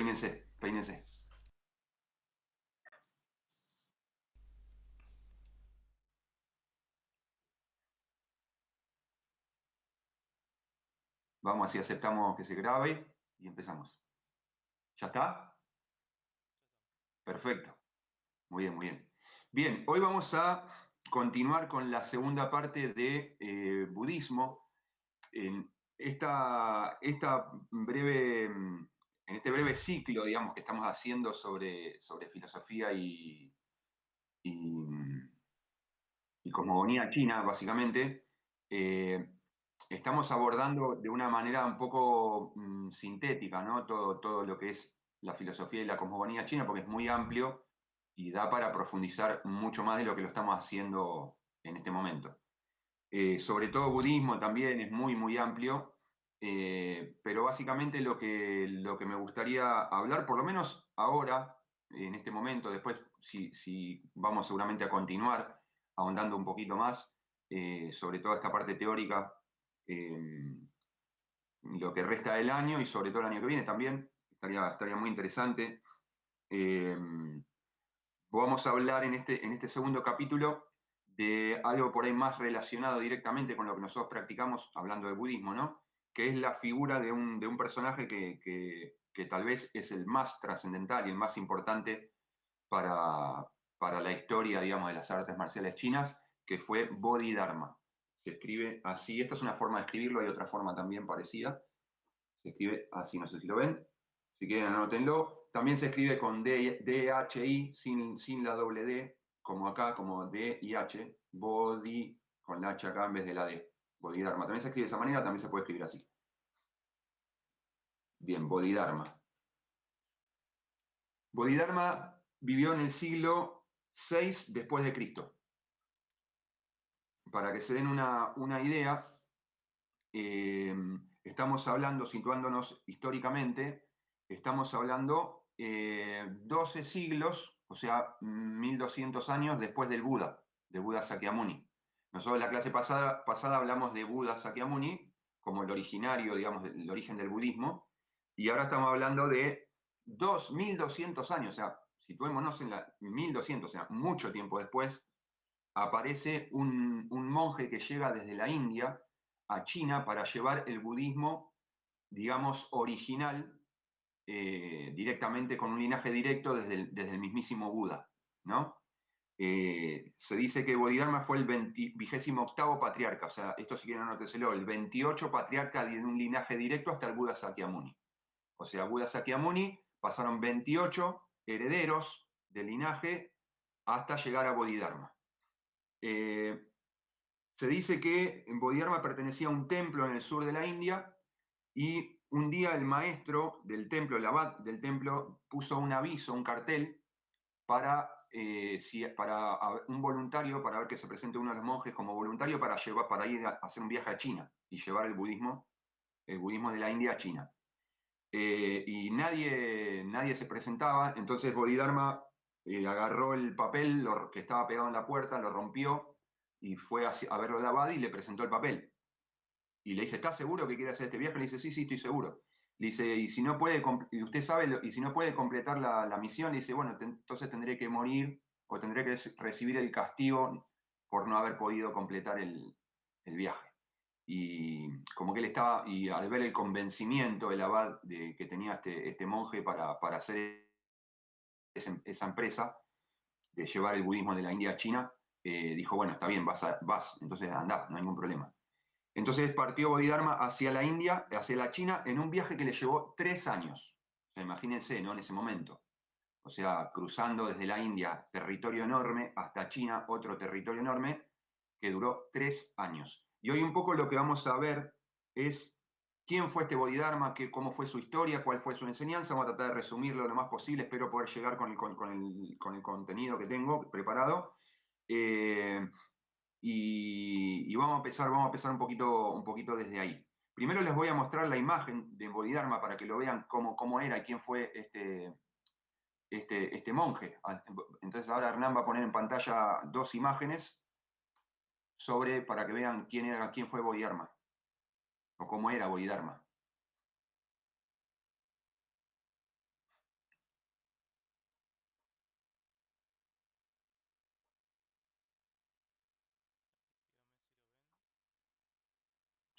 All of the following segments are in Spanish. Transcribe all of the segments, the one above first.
peínense, peínense. Vamos, así aceptamos que se grabe y empezamos. ¿Ya está? Perfecto. Muy bien, muy bien. Bien, hoy vamos a continuar con la segunda parte de budismo. En en este breve ciclo, digamos, que estamos haciendo sobre filosofía y, y cosmogonía china, básicamente, eh, estamos abordando de una manera un poco sintética, ¿no? Todo lo que es la filosofía y la cosmogonía china, porque es muy amplio y da para profundizar mucho más de lo que lo estamos haciendo en este momento. Sobre todo budismo también es muy, muy amplio, pero básicamente lo que me gustaría hablar, por lo menos ahora, en este momento, después si vamos seguramente a continuar ahondando un poquito más sobre toda esta parte teórica, eh, lo que resta del año y sobre todo el año que viene también, estaría muy interesante. Eh, Vamos a hablar en este segundo capítulo de algo por ahí más relacionado directamente con lo que nosotros practicamos, hablando de budismo, ¿no? Que es la figura de un personaje que tal vez es el más trascendental y el más importante para la historia, digamos, de las artes marciales chinas, que fue Bodhidharma. Se escribe así, esta es una forma de escribirlo, hay otra forma también parecida. Se escribe así, no sé si lo ven. Si quieren, anótenlo. También se escribe con D-H-I, sin la doble D, como acá, como D-I-H, Bodhi, con la H acá en vez de la D. Bodhidharma. También se escribe de esa manera, también se puede escribir así. Bien, Bodhidharma. Bodhidharma vivió en el siglo VI después de Cristo. Para que se den una idea, eh, estamos hablando, situándonos históricamente, estamos hablando 12 siglos, o sea, 1200 años después del Buda, de Buda Sakyamuni. Nosotros en la clase pasada hablamos de Buda Sakyamuni como el originario, digamos, el origen del budismo, y ahora estamos hablando de 1200 años, o sea, situémonos en la 1200, o sea, mucho tiempo después, aparece un monje que llega desde la India a China para llevar el budismo, digamos, original, directamente con un linaje directo desde el mismísimo Buda, ¿no? Se dice que Bodhidharma fue el 28º patriarca, o sea, esto si quieren anótenselo, el 28 patriarca de un linaje directo hasta el Buda Sakyamuni. O sea, Buda Sakyamuni pasaron 28 herederos del linaje hasta llegar a Bodhidharma. Eh, Se dice que Bodhidharma pertenecía a un templo en el sur de la India y un día el maestro del templo, el abad del templo, puso un aviso, un cartel para un voluntario, para ver que se presente uno de los monjes como voluntario para ir a hacer un viaje a China y llevar el budismo de la India a China. Y nadie se presentaba, entonces Bodhidharma agarró el papel que estaba pegado en la puerta, lo rompió y fue a verlo al abad y le presentó el papel. Y le dice, ¿estás seguro que quiere hacer este viaje? Le dice, sí, sí, estoy seguro. Le dice, y si no puede, y usted sabe, y si no puede completar la misión, le dice, bueno, entonces tendré que morir o tendré que recibir el castigo por no haber podido completar el viaje. Y como que él estaba, y al ver el convencimiento del abad que tenía este monje para hacer esa empresa de llevar el budismo de la India a China, dijo, bueno, está bien, vas, entonces andá, no hay ningún problema. Entonces partió Bodhidharma hacia la India, hacia la China, en un viaje que le llevó 3 años. O sea, imagínense, ¿no? En ese momento. O sea, cruzando desde la India, territorio enorme, hasta China, otro territorio enorme, que duró 3 años. Y hoy un poco lo que vamos a ver es quién fue este Bodhidharma, cómo fue su historia, cuál fue su enseñanza. Vamos a tratar de resumirlo lo más posible, espero poder llegar con el contenido que tengo preparado. Eh, y vamos a empezar un poquito desde ahí. Primero les voy a mostrar la imagen de Bodhidharma para que lo vean cómo era y quién fue este monje. Entonces ahora Hernán va a poner en pantalla dos imágenes para que vean quién fue Bodhidharma o cómo era Bodhidharma.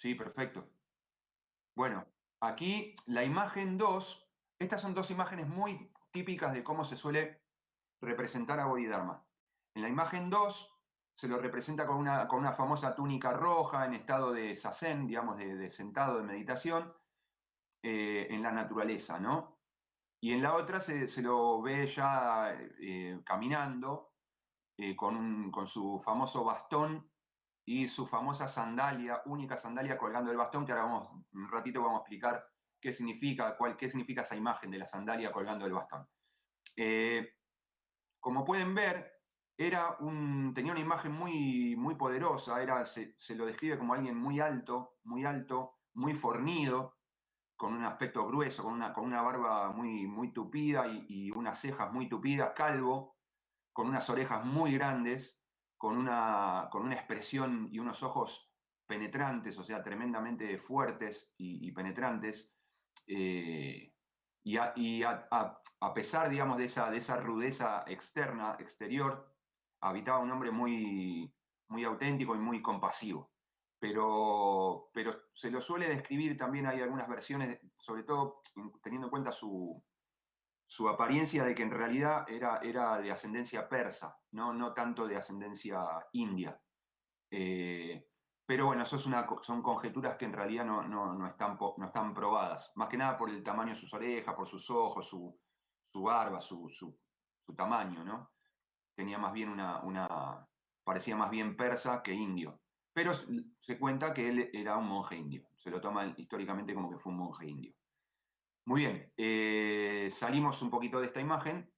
Sí, perfecto. Bueno, aquí la imagen 2, estas son dos imágenes muy típicas de cómo se suele representar a Bodhidharma. En la imagen 2 se lo representa con una famosa túnica roja en estado de zazen, digamos, de sentado, de meditación, en la naturaleza, ¿no? Y en la otra se lo ve ya caminando con su famoso bastón y su famosa sandalia, única sandalia colgando del bastón, que ahora un ratito vamos a explicar qué significa esa imagen de la sandalia colgando del bastón. Eh, Como pueden ver, tenía una imagen muy poderosa, se lo describe como alguien alto, muy fornido, con un aspecto grueso, con una barba muy tupida y unas cejas muy tupidas, calvo, con unas orejas muy grandes, con una expresión y unos ojos penetrantes, o sea, tremendamente fuertes y penetrantes. eh, a pesar, digamos, de esa rudeza externa, exterior, habitaba un hombre muy auténtico y muy compasivo. Pero se lo suele describir también, hay algunas versiones, sobre todo teniendo en cuenta su apariencia de que en realidad era de ascendencia persa, no tanto de ascendencia india. Eh, pero bueno, son conjeturas que en realidad no están probadas, más que nada por el tamaño de sus orejas, por sus ojos, su barba, su tamaño, ¿no? Tenía más bien parecía más bien persa que indio. Pero se cuenta que él era un monje indio, se lo toma históricamente como que fue un monje indio. Muy bien, salimos un poquito de esta imagen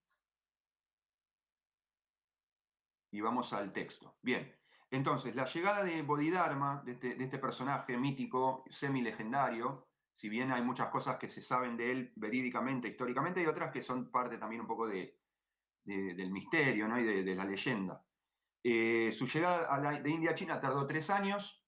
y vamos al texto. Bien, entonces, la llegada de Bodhidharma, de este personaje mítico, semi-legendario, si bien hay muchas cosas que se saben de él verídicamente, históricamente, hay otras que son parte también un poco del misterio, ¿no? Y de la leyenda. Su llegada de India a China tardó 3 años.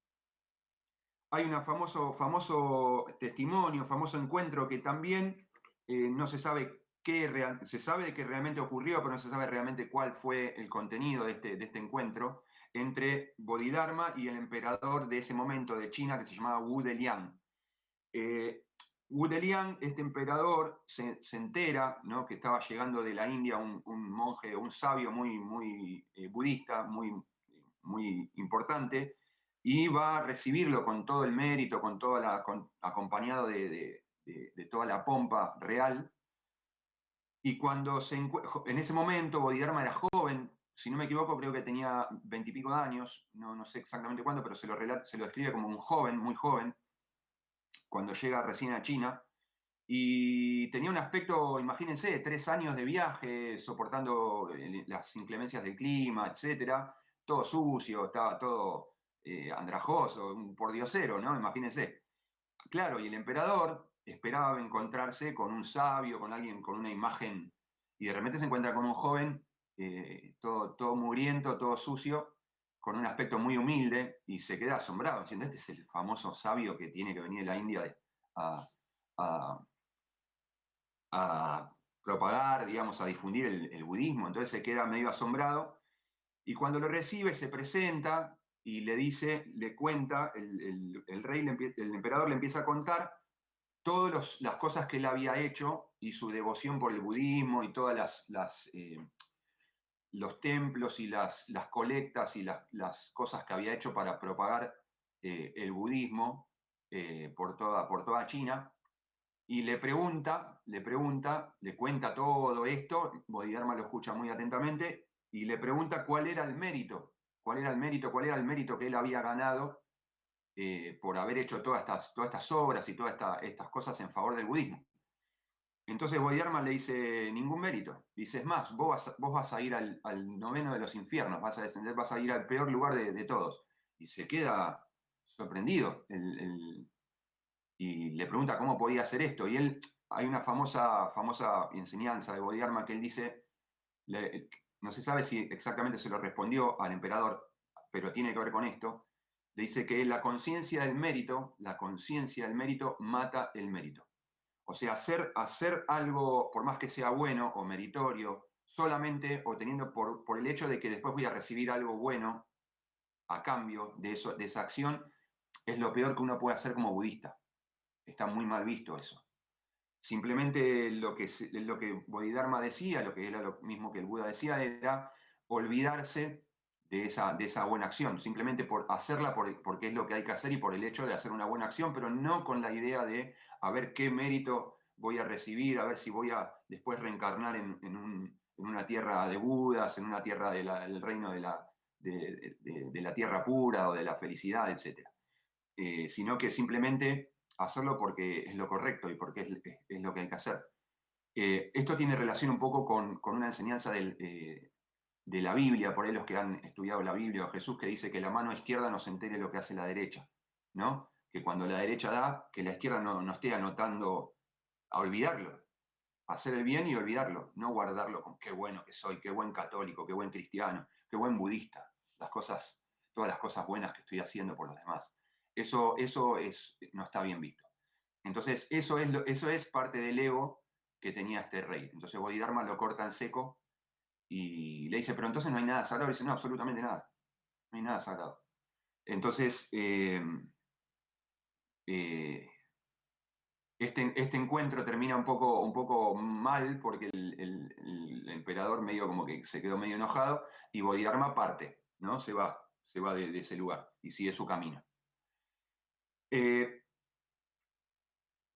Hay un famoso testimonio, famoso encuentro que también no se sabe se sabe de qué realmente ocurrió, pero no se sabe realmente cuál fue el contenido de este encuentro entre Bodhidharma y el emperador de ese momento de China que se llamaba Wu Deliang. Eh, Wu Deliang, este emperador, se entera, ¿no?, que estaba llegando de la India un monje, un sabio muy budista, muy importante, y va a recibirlo con todo el mérito, acompañado de toda la pompa real. Y en ese momento Bodhidharma era joven, si no me equivoco, creo que tenía 20 y pico de años, no sé exactamente cuándo, pero se lo describe como un joven, muy joven, cuando llega recién a China. Y tenía un aspecto, imagínense, 3 años de viaje, soportando las inclemencias del clima, etcétera, todo sucio, estaba todo andrajoso, un pordiosero, ¿no? Imagínense. Claro, y el emperador esperaba encontrarse con un sabio, con alguien con una imagen, y de repente se encuentra con un joven, todo mugriento, todo sucio, con un aspecto muy humilde, y se queda asombrado, diciendo, este es el famoso sabio que tiene que venir de la India a, a, a propagar, digamos, a difundir el budismo. Entonces se queda medio asombrado, y cuando lo recibe se presenta y le cuenta, el rey, el emperador le empieza a contar todas las cosas que él había hecho y su devoción por el budismo y todas los templos y las colectas y las cosas que había hecho para propagar el budismo por toda China. Y le cuenta todo esto, Bodhidharma lo escucha muy atentamente, y le pregunta cuál era el mérito que él había ganado por haber hecho todas estas obras y estas cosas en favor del budismo. Entonces Bodhidharma le dice, ningún mérito. Dice, es más, vos vas a ir al noveno de los infiernos, vas a descender, vas a ir al peor lugar de todos. Y se queda sorprendido y le pregunta cómo podía hacer esto. Y hay una famosa enseñanza de Bodhidharma que él dice, no se sabe si exactamente se lo respondió al emperador, pero tiene que ver con esto. Le dice que la conciencia del mérito mata el mérito. O sea, hacer algo, por más que sea bueno o meritorio, solamente o teniendo por el hecho de que después voy a recibir algo bueno a cambio de esa acción, es lo peor que uno puede hacer como budista. Está muy mal visto eso. Simplemente lo que Bodhidharma decía, lo que era lo mismo que el Buda decía, era olvidarse de esa buena acción, simplemente por hacerla porque es lo que hay que hacer y por el hecho de hacer una buena acción, pero no con la idea de a ver qué mérito voy a recibir, a ver si voy a después reencarnar en una tierra de Budas, en una tierra del reino de la tierra pura o de la felicidad, etc. Sino que simplemente hacerlo porque es lo correcto y porque es lo que hay que hacer. Esto tiene relación un poco con una enseñanza de la Biblia, por ahí los que han estudiado la Biblia, o Jesús que dice que la mano izquierda no se entere lo que hace la derecha, ¿no? Que cuando la derecha da, que la izquierda no esté anotando a olvidarlo, hacer el bien y olvidarlo, no guardarlo con qué bueno que soy, qué buen católico, qué buen cristiano, qué buen budista, todas las cosas buenas que estoy haciendo por los demás. Eso no está bien visto. Entonces, eso es parte del ego que tenía este rey. Entonces Bodhidharma lo corta en seco y le dice, pero entonces no hay nada sagrado. Y dice, no, absolutamente nada. No hay nada sagrado. Entonces, este encuentro termina un poco mal porque el emperador medio como que se quedó medio enojado y Bodhidharma parte, ¿no? Se va de ese lugar y sigue su camino.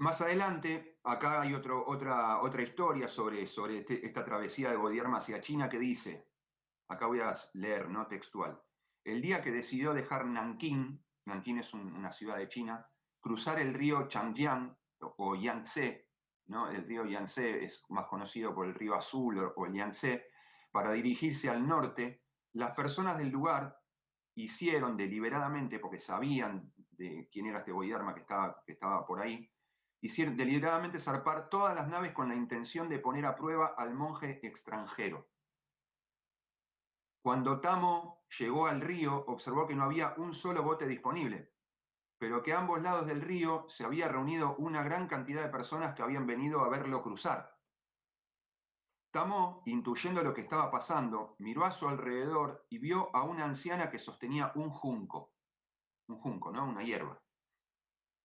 Más adelante, acá hay otra historia sobre esta travesía de Bodhidharma hacia China que dice, acá voy a leer, ¿no? Textual. El día que decidió dejar Nankín, Nankín es una ciudad de China, cruzar el río Changjiang o Yangtze, ¿no? El río Yangtze es más conocido por el río Azul o el Yangtze, para dirigirse al norte, las personas del lugar hicieron deliberadamente, porque sabían de quién era este Bodhidharma que estaba por ahí, hicieron deliberadamente zarpar todas las naves con la intención de poner a prueba al monje extranjero. Cuando Tamo llegó al río, observó que no había un solo bote disponible, pero que a ambos lados del río se había reunido una gran cantidad de personas que habían venido a verlo cruzar. Tamo, intuyendo lo que estaba pasando, miró a su alrededor y vio a una anciana que sostenía un junco, ¿no? Una hierba,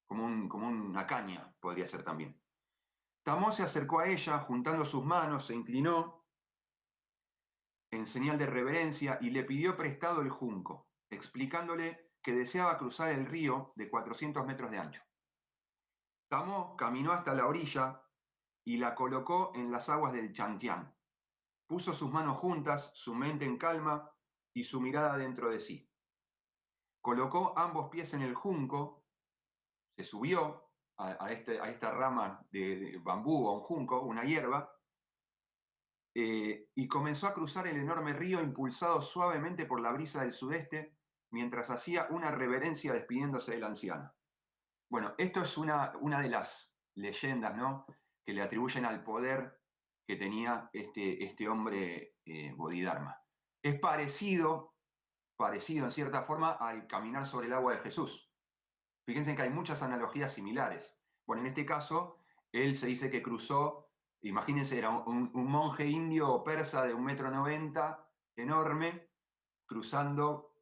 como una caña podría ser también. Tamo se acercó a ella, juntando sus manos, se inclinó en señal de reverencia y le pidió prestado el junco, explicándole que deseaba cruzar el río de 400 metros de ancho. Tamo caminó hasta la orilla y la colocó en las aguas del Changjiang. Puso sus manos juntas, su mente en calma y su mirada dentro de sí. Colocó ambos pies en el junco, se subió a esta rama de bambú o un junco, una hierba, y comenzó a cruzar el enorme río impulsado suavemente por la brisa del sudeste mientras hacía una reverencia despidiéndose del anciano. Bueno, esto es una de las leyendas, ¿no?, que le atribuyen al poder que tenía este hombre Bodhidharma. Es parecido en cierta forma al caminar sobre el agua de Jesús. Fíjense que hay muchas analogías similares. Bueno, en este caso, él se dice que cruzó, imagínense, era un monje indio o persa de 1,90 m, enorme, cruzando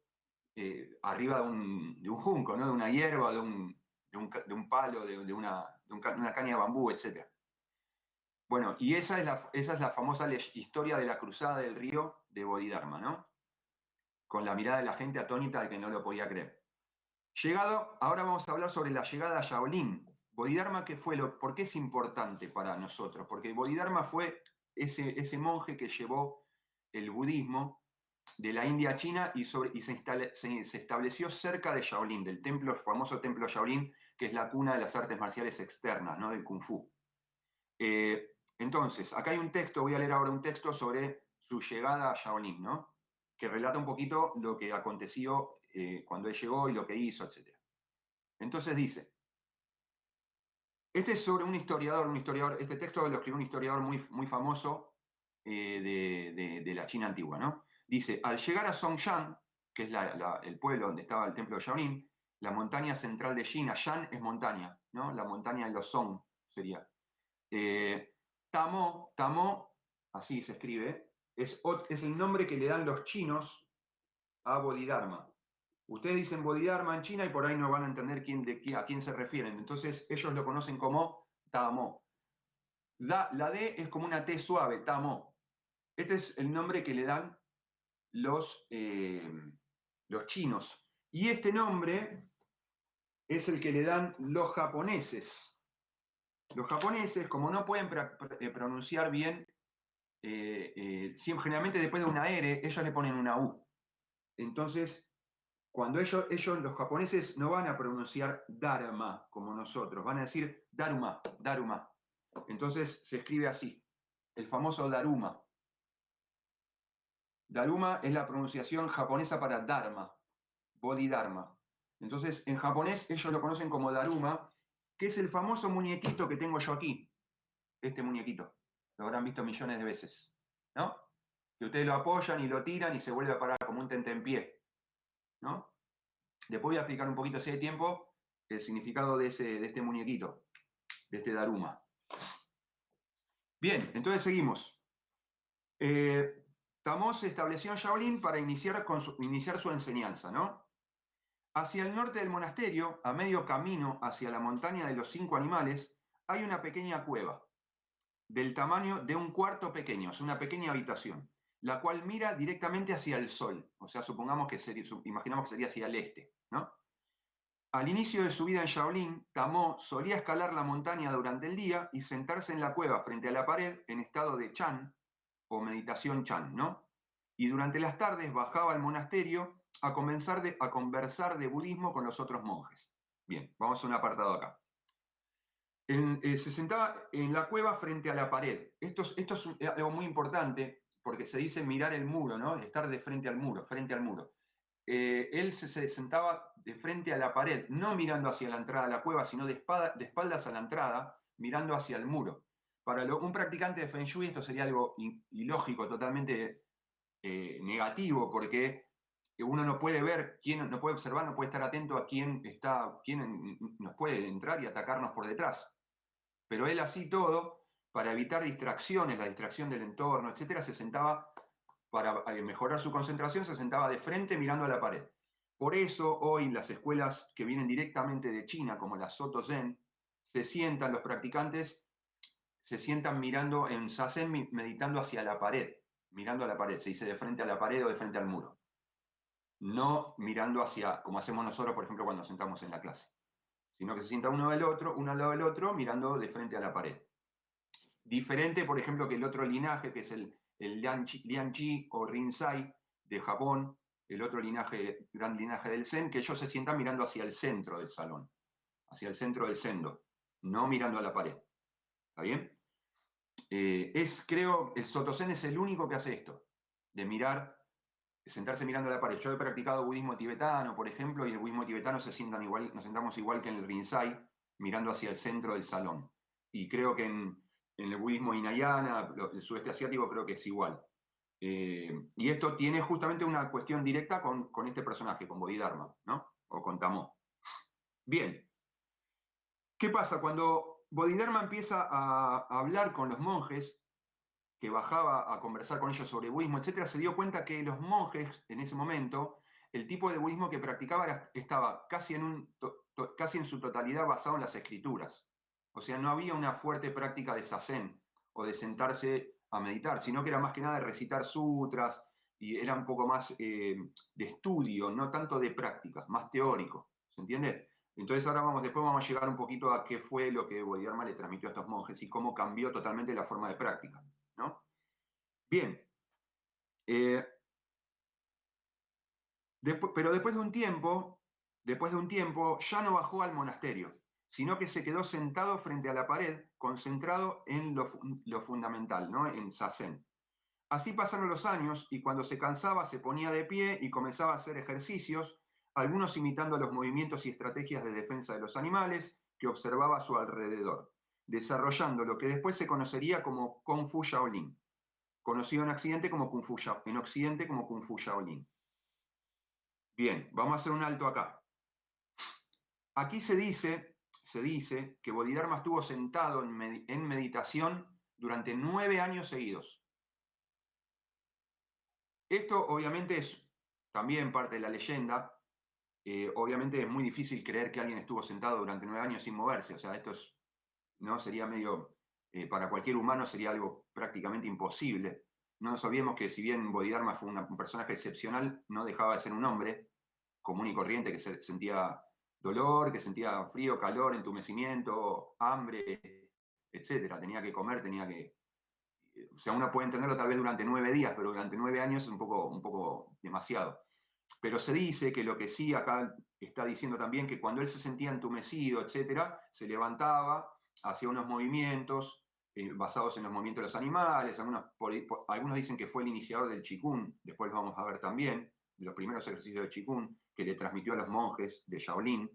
arriba de un junco, ¿no? De una hierba, de un palo, de una caña de bambú, etc. Bueno, y esa es la famosa historia de la cruzada del río de Bodhidharma, ¿no? Con la mirada de la gente atónita de que no lo podía creer. Ahora vamos a hablar sobre la llegada a Shaolin. Bodhidharma, ¿por qué es importante para nosotros? Porque Bodhidharma fue ese monje que llevó el budismo de la India a China y se estableció cerca de Shaolin, del famoso templo Shaolin, que es la cuna de las artes marciales externas, ¿no?, del Kung Fu. Entonces, acá hay un texto, voy a leer ahora un texto sobre su llegada a Shaolin, ¿no?, que relata un poquito lo que aconteció cuando él llegó y lo que hizo, etc. Entonces dice, este es sobre un historiador, este texto lo escribió un historiador muy famoso de la China antigua, ¿no? Dice, al llegar a Songshan, que es el pueblo donde estaba el templo de Shaolin, la montaña central de China, Shan es montaña, ¿no? La montaña de los Song sería. Tamo, así se escribe, es el nombre que le dan los chinos a Bodhidharma. Ustedes dicen Bodhidharma en China y por ahí no van a entender a quién se refieren. Entonces ellos lo conocen como Tamo. La D es como una T suave, Tamo. Este es el nombre que le dan los chinos. Y este nombre es el que le dan los japoneses. Los japoneses, como no pueden pronunciar bien, generalmente después de una R, ellos le ponen una U. Entonces, cuando ellos, los japoneses, no van a pronunciar Dharma como nosotros, van a decir Daruma, Daruma. Entonces se escribe así, el famoso Daruma. Daruma es la pronunciación japonesa para Dharma, Bodhidharma. Entonces, en japonés ellos lo conocen como Daruma, que es el famoso muñequito que tengo yo aquí, este muñequito. Lo habrán visto millones de veces, ¿no? Que ustedes lo apoyan y lo tiran y se vuelve a parar como un tentempié, ¿no? Después voy a explicar un poquito, si hay tiempo, el significado de este muñequito, de este Daruma. Bien, entonces seguimos. Tamo se estableció en Shaolin para iniciar su enseñanza, ¿no? Hacia el norte del monasterio, a medio camino hacia la montaña de los 5 animales, hay una pequeña cueva, del tamaño de un cuarto pequeño, es una pequeña habitación, la cual mira directamente hacia el sol. O sea, imaginamos que sería hacia el este, ¿no? Al inicio de su vida en Shaolin, Tamo solía escalar la montaña durante el día y sentarse en la cueva frente a la pared en estado de Chan o meditación Chan, ¿no? Y durante las tardes bajaba al monasterio a conversar de budismo con los otros monjes. Bien, vamos a un apartado acá. Se sentaba en la cueva frente a la pared. Esto es algo muy importante porque se dice mirar el muro, ¿no? Estar de frente al muro, frente al muro. Él se sentaba de frente a la pared, no mirando hacia la entrada de la cueva, sino de espaldas a la entrada, mirando hacia el muro. Para un practicante de Feng Shui esto sería algo ilógico, totalmente negativo, porque uno no puede ver, no puede observar, no puede estar atento a quién nos puede entrar y atacarnos por detrás. Pero él así todo, para evitar distracciones, la distracción del entorno, etcétera, se sentaba, para mejorar su concentración, se sentaba de frente mirando a la pared. Por eso hoy las escuelas que vienen directamente de China, como la Soto Zen, los practicantes se sientan mirando en Zazen, meditando hacia la pared, mirando a la pared, se dice de frente a la pared o de frente al muro. No mirando hacia, como hacemos nosotros, por ejemplo, cuando nos sentamos en la clase, sino que se sienta uno al lado del otro, mirando de frente a la pared. Diferente, por ejemplo, que el otro linaje, que es el Lianqi o Rinzai de Japón, el otro linaje, gran linaje del Zen, que ellos se sientan mirando hacia el centro del salón, hacia el centro del sendo, no mirando a la pared. ¿Está bien? Creo, el Soto Zen es el único que hace esto, de sentarse mirando a la pared. Yo he practicado budismo tibetano, por ejemplo, y el budismo tibetano nos sentamos igual que en el Rinzai, mirando hacia el centro del salón. Y creo que en el budismo hinayana, el sudeste asiático, creo que es igual. Y esto tiene justamente una cuestión directa con este personaje, con Bodhidharma, ¿no? O con Tamo. Bien. ¿Qué pasa? Cuando Bodhidharma empieza a hablar con los monjes, que bajaba a conversar con ellos sobre budismo, etcétera, se dio cuenta que los monjes, en ese momento, el tipo de budismo que practicaba estaba casi en su totalidad basado en las escrituras. O sea, no había una fuerte práctica de zazen o de sentarse a meditar, sino que era más que nada de recitar sutras y era un poco más de estudio, no tanto de práctica, más teórico. ¿Se entiende? Entonces después vamos a llegar un poquito a qué fue lo que Bodhidharma le transmitió a estos monjes y cómo cambió totalmente la forma de práctica, ¿no? Bien. Pero después de un tiempo, ya no bajó al monasterio, sino que se quedó sentado frente a la pared, concentrado en lo fundamental, ¿no? En Zazen. Así pasaron los años y cuando se cansaba se ponía de pie y comenzaba a hacer ejercicios, algunos imitando los movimientos y estrategias de defensa de los animales que observaba a su alrededor, desarrollando lo que después se conocería como Kung Fu Shaolin, conocido en Occidente como Kung Fu Shaolin. Bien, vamos a hacer un alto acá. Aquí se dice que Bodhidharma estuvo sentado en meditación durante 9 años seguidos. Esto obviamente es también parte de la leyenda, obviamente es muy difícil creer que alguien estuvo sentado durante 9 años sin moverse. O sea, esto es, ¿no? Sería medio, para cualquier humano sería algo prácticamente imposible. No nos olvidemos que si bien Bodhidharma fue un personaje excepcional, no dejaba de ser un hombre común y corriente que sentía dolor, que sentía frío, calor, entumecimiento, hambre, etcétera. Tenía que comer, tenía que... O sea, uno puede entenderlo tal vez durante 9 días, pero durante 9 años es un poco demasiado. Pero se dice que lo que sí acá está diciendo también, que cuando él se sentía entumecido, etcétera, se levantaba, hacía unos movimientos basados en los movimientos de los animales. Algunos dicen que fue el iniciador del Qigong, después lo vamos a ver también, de los primeros ejercicios del Qigong, que le transmitió a los monjes de Shaolin.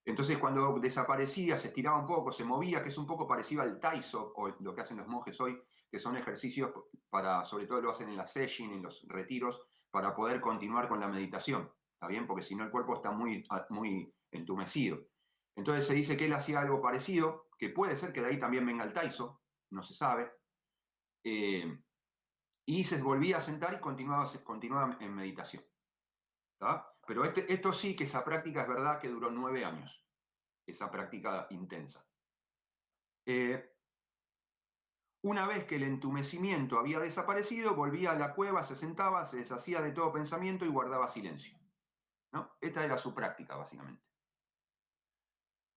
Entonces, cuando desaparecía, se estiraba un poco, se movía, que es un poco parecido al Taiso, o lo que hacen los monjes hoy, que son ejercicios para, sobre todo lo hacen en la session, en los retiros, para poder continuar con la meditación. ¿Está bien? Porque si no, el cuerpo está muy entumecido. Entonces se dice que él hacía algo parecido, que puede ser que de ahí también venga el Taiso, no se sabe. Y se volvía a sentar y continuaba en meditación. ¿Tá? Pero esto sí que esa práctica es verdad que duró 9 años, esa práctica intensa. Una vez que el entumecimiento había desaparecido, volvía a la cueva, se sentaba, se deshacía de todo pensamiento y guardaba silencio, ¿no? Esta era su práctica, básicamente.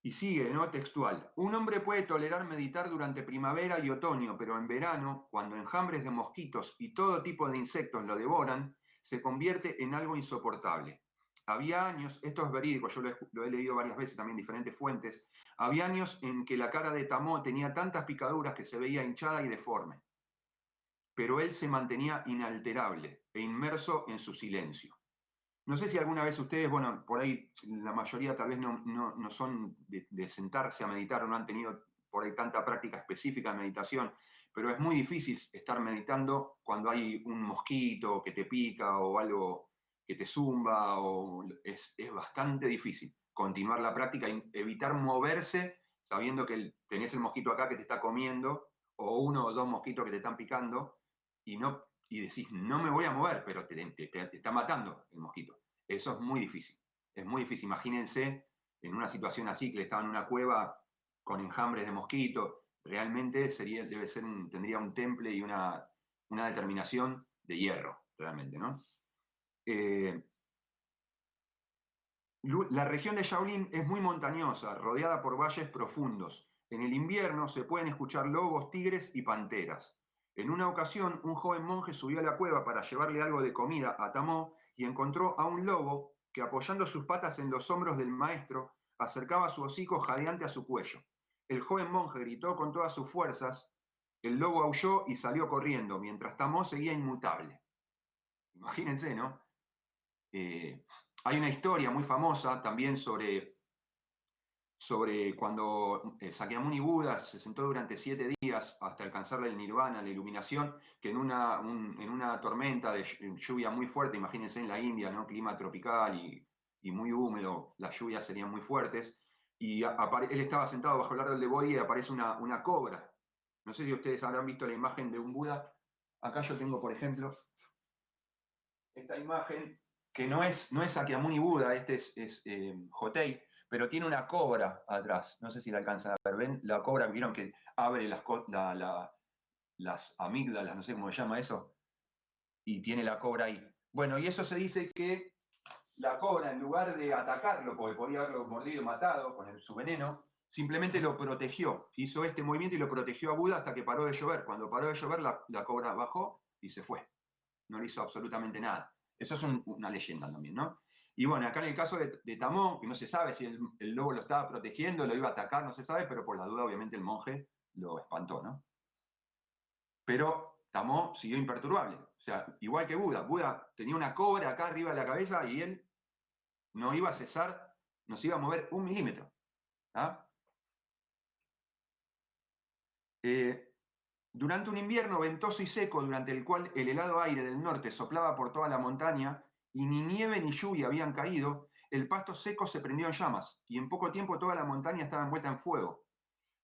Y sigue, ¿no? Textual. Un hombre puede tolerar meditar durante primavera y otoño, pero en verano, cuando enjambres de mosquitos y todo tipo de insectos lo devoran, se convierte en algo insoportable. Había años, esto es verídico, yo lo he leído varias veces también en diferentes fuentes, había años en que la cara de Tamó tenía tantas picaduras que se veía hinchada y deforme, pero él se mantenía inalterable e inmerso en su silencio. No sé si alguna vez ustedes, bueno, por ahí la mayoría tal vez no son de sentarse a meditar o no han tenido por ahí tanta práctica específica de meditación, pero es muy difícil estar meditando cuando hay un mosquito que te pica o algo que te zumba, es bastante difícil continuar la práctica y evitar moverse sabiendo que tenés el mosquito acá que te está comiendo o uno o dos mosquitos que te están picando y decís, no me voy a mover, pero te está matando el mosquito. Eso es muy difícil. Es muy difícil. Imagínense en una situación así, que le estaba en una cueva con enjambres de mosquitos. Realmente tendría un temple y una determinación de hierro, realmente, ¿no? La región de Shaolin es muy montañosa, rodeada por valles profundos. En el invierno se pueden escuchar lobos, tigres y panteras. En una ocasión, un joven monje subió a la cueva para llevarle algo de comida a Tamó y encontró a un lobo que, apoyando sus patas en los hombros del maestro, acercaba su hocico jadeante a su cuello. El joven monje gritó con todas sus fuerzas, el lobo aulló y salió corriendo, mientras Tamó seguía inmutable. Imagínense, ¿no? Hay una historia muy famosa también sobre cuando Sakyamuni Buda se sentó durante 7 días hasta alcanzar el nirvana, la iluminación, que en una tormenta de lluvia muy fuerte, imagínense en la India, ¿no? Clima tropical y muy húmedo, las lluvias serían muy fuertes, y él estaba sentado bajo el árbol de Bodhi y aparece una cobra. No sé si ustedes habrán visto la imagen de un Buda. Acá yo tengo, por ejemplo, esta imagen, que no es Sakyamuni Buda, este es Hotei, pero tiene una cobra atrás. No sé si la alcanzan a ver. ¿Ven? La cobra, vieron que abre las amígdalas, no sé cómo se llama eso, y tiene la cobra ahí. Bueno, y eso se dice que la cobra, en lugar de atacarlo, porque podría haberlo mordido y matado con su veneno, simplemente lo protegió. Hizo este movimiento y lo protegió a Buda hasta que paró de llover. Cuando paró de llover, la cobra bajó y se fue. No le hizo absolutamente nada. Eso es una leyenda también, ¿no? Y bueno, acá en el caso de Tamó, que no se sabe si el lobo lo estaba protegiendo, lo iba a atacar, no se sabe, pero por la duda, obviamente, el monje lo espantó, ¿no? Pero Tamó siguió imperturbable. O sea, igual que Buda. Buda tenía una cobra acá arriba de la cabeza y él no iba a cesar, no se iba a mover un milímetro. ¿Ah? Durante un invierno ventoso y seco, durante el cual el helado aire del norte soplaba por toda la montaña y ni nieve ni lluvia habían caído, el pasto seco se prendió en llamas y en poco tiempo toda la montaña estaba envuelta en fuego.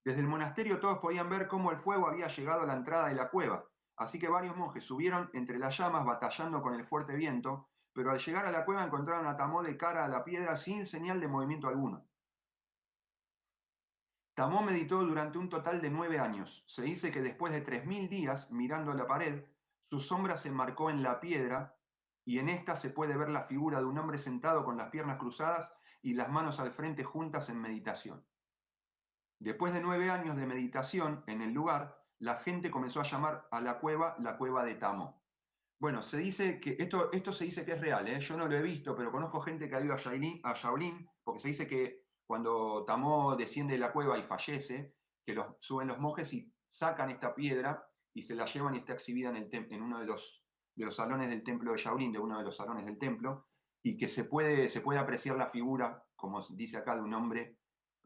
Desde el monasterio todos podían ver cómo el fuego había llegado a la entrada de la cueva, así que varios monjes subieron entre las llamas batallando con el fuerte viento, pero al llegar a la cueva encontraron a Tamó de cara a la piedra sin señal de movimiento alguno. Tamó meditó durante un total de 9 años. Se dice que después de 3000 días mirando a la pared, su sombra se enmarcó en la piedra y en esta se puede ver la figura de un hombre sentado con las piernas cruzadas y las manos al frente juntas en meditación. Después de 9 años de meditación en el lugar, la gente comenzó a llamar a la cueva de Tamó. Bueno, se dice que esto se dice que es real, ¿eh? Yo no lo he visto, pero conozco gente que ha ido a Shaolin, porque se dice que cuando Tamó desciende de la cueva y fallece, que suben los monjes y sacan esta piedra y se la llevan y está exhibida en uno de los salones del templo de Shaolin, de uno de los salones del templo, y que se puede apreciar la figura, como dice acá, de un hombre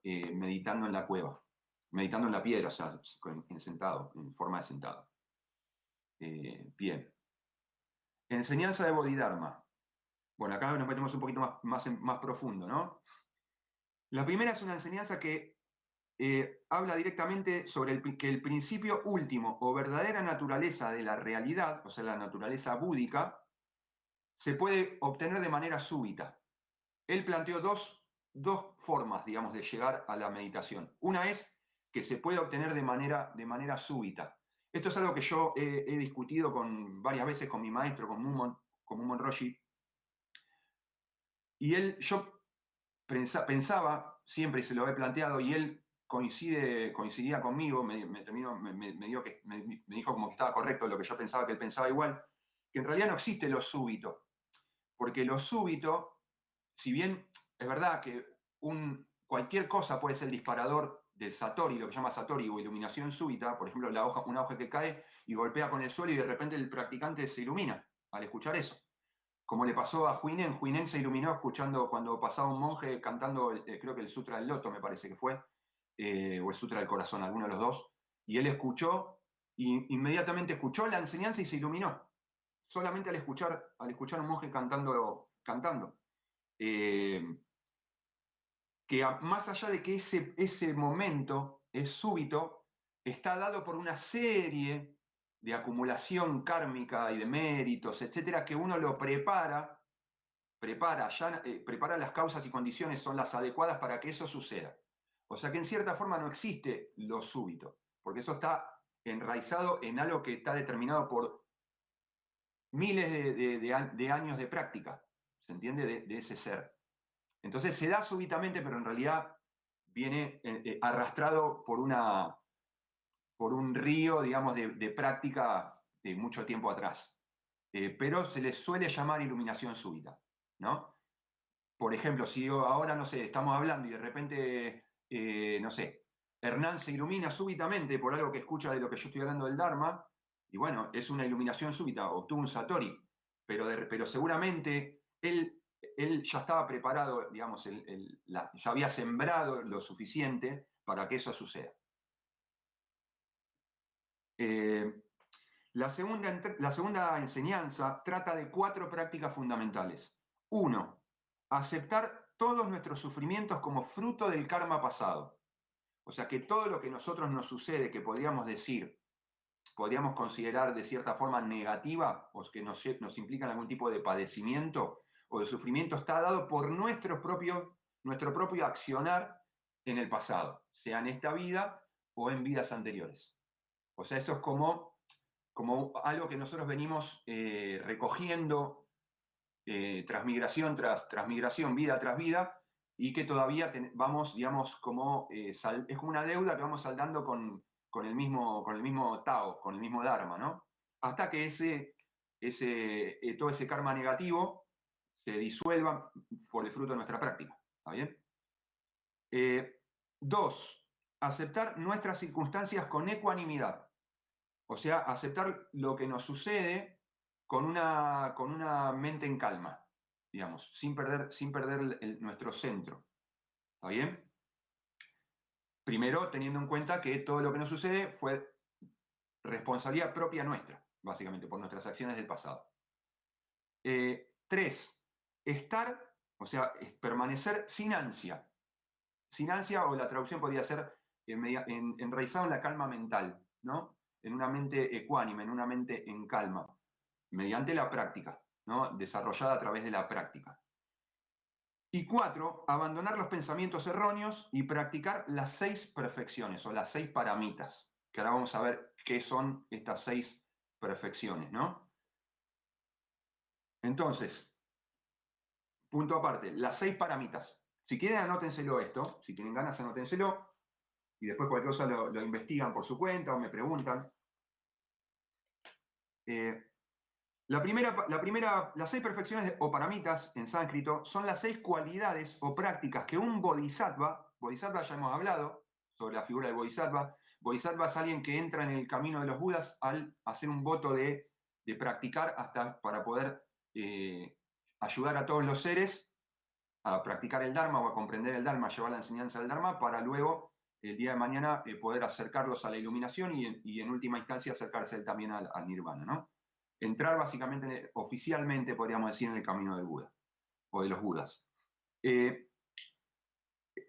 meditando en la cueva, meditando en la piedra, o sea, sentado, en forma de sentado. Bien. Enseñanza de Bodhidharma. Bueno, acá nos metemos un poquito más profundo, ¿no? La primera es una enseñanza que habla directamente sobre que el principio último o verdadera naturaleza de la realidad, o sea, la naturaleza búdica, se puede obtener de manera súbita. Él planteó dos formas, digamos, de llegar a la meditación. Una es que se puede obtener de manera súbita. Esto es algo que yo he discutido varias veces con mi maestro, con Mumon Roshi, y yo pensaba, siempre se lo he planteado, y él coincidía conmigo, me dijo como que estaba correcto lo que yo pensaba, que él pensaba igual, que en realidad no existe lo súbito, porque lo súbito, si bien es verdad que cualquier cosa puede ser el disparador del Satori, lo que llama Satori o iluminación súbita, por ejemplo, una hoja que cae y golpea con el suelo y de repente el practicante se ilumina al escuchar eso. Como le pasó a Huinen se iluminó escuchando cuando pasaba un monje cantando, creo que el Sutra del Loto me parece que fue, o el Sutra del Corazón, alguno de los dos, y él escuchó, y inmediatamente escuchó la enseñanza y se iluminó, solamente al escuchar a un monje cantando. Que más allá de que ese momento es súbito, está dado por una serie de acumulación kármica y de méritos, etcétera, que uno lo prepara las causas y condiciones son las adecuadas para que eso suceda. O sea que en cierta forma no existe lo súbito, porque eso está enraizado en algo que está determinado por miles de años de práctica, ¿se entiende? De ese ser. Entonces se da súbitamente, pero en realidad viene arrastrado por un río, digamos, de práctica de mucho tiempo atrás. Pero se le suele llamar iluminación súbita, ¿no? Por ejemplo, si ahora, no sé, estamos hablando y de repente, no sé, Hernán se ilumina súbitamente por algo que escucha de lo que yo estoy hablando del Dharma, y bueno, es una iluminación súbita, obtuvo un Satori, pero seguramente él ya estaba preparado, digamos, ya había sembrado lo suficiente para que eso suceda. La segunda enseñanza trata de 4 prácticas fundamentales. 1. Aceptar todos nuestros sufrimientos como fruto del karma pasado. O sea que todo lo que a nosotros nos sucede, que podríamos considerar de cierta forma negativa, o que nos implican algún tipo de padecimiento o de sufrimiento, está dado por nuestro propio accionar en el pasado, sea en esta vida o en vidas anteriores. O sea, esto es como algo que nosotros venimos recogiendo transmigración tras transmigración, vida tras vida, y que todavía vamos, digamos, es como una deuda que vamos saldando con el mismo Tao, con el mismo Dharma, ¿no? Hasta que todo ese karma negativo se disuelva por el fruto de nuestra práctica. ¿Está bien? 2. Aceptar nuestras circunstancias con ecuanimidad. O sea, aceptar lo que nos sucede con una mente en calma, digamos, sin perder nuestro centro. ¿Está bien? Primero, teniendo en cuenta que todo lo que nos sucede fue responsabilidad propia nuestra, básicamente, por nuestras acciones del pasado. 3. O sea, permanecer sin ansia. Sin ansia, o la traducción podría ser enraizado en la calma mental, ¿no? En una mente ecuánime, en una mente en calma, mediante la práctica. ¿no? Desarrollada a través de la práctica. Y 4, abandonar los pensamientos erróneos y practicar las 6 perfecciones o las 6 paramitas, que ahora vamos a ver qué son estas 6 perfecciones, ¿no? Entonces, punto aparte, las 6 paramitas. Si quieren, anótenselo esto, si tienen ganas, anótenselo, y después cualquier cosa lo investigan por su cuenta o me preguntan. Las 6 perfecciones o paramitas en sánscrito son las 6 cualidades o prácticas que un bodhisattva ya hemos hablado sobre la figura del bodhisattva. Bodhisattva es alguien que entra en el camino de los Budas al hacer un voto de practicar hasta para poder ayudar a todos los seres a practicar el Dharma o a comprender el Dharma, a llevar la enseñanza del Dharma para luego, el día de mañana, poder acercarlos a la iluminación y en última instancia acercarse también al Nirvana, ¿no? Entrar básicamente, oficialmente, podríamos decir, en el camino del Buda o de los Budas.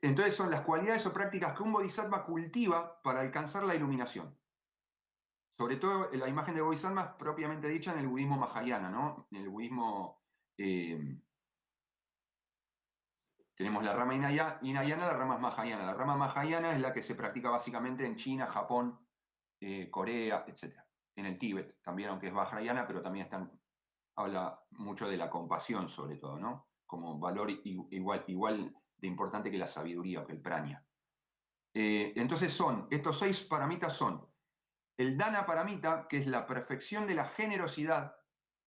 Entonces son las cualidades o prácticas que un bodhisattva cultiva para alcanzar la iluminación. Sobre todo la imagen de bodhisattva propiamente dicha en el budismo mahayana, ¿no? En el budismo tenemos la rama Hinayana, la rama Mahayana. La rama Mahayana es la que se practica básicamente en China, Japón, Corea, etc. En el Tíbet también, aunque es Vajrayana, pero también habla mucho de la compasión sobre todo, ¿no? Como valor igual de importante que la sabiduría o que el prana. Entonces estos 6 paramitas son el dana paramita, que es la perfección de la generosidad,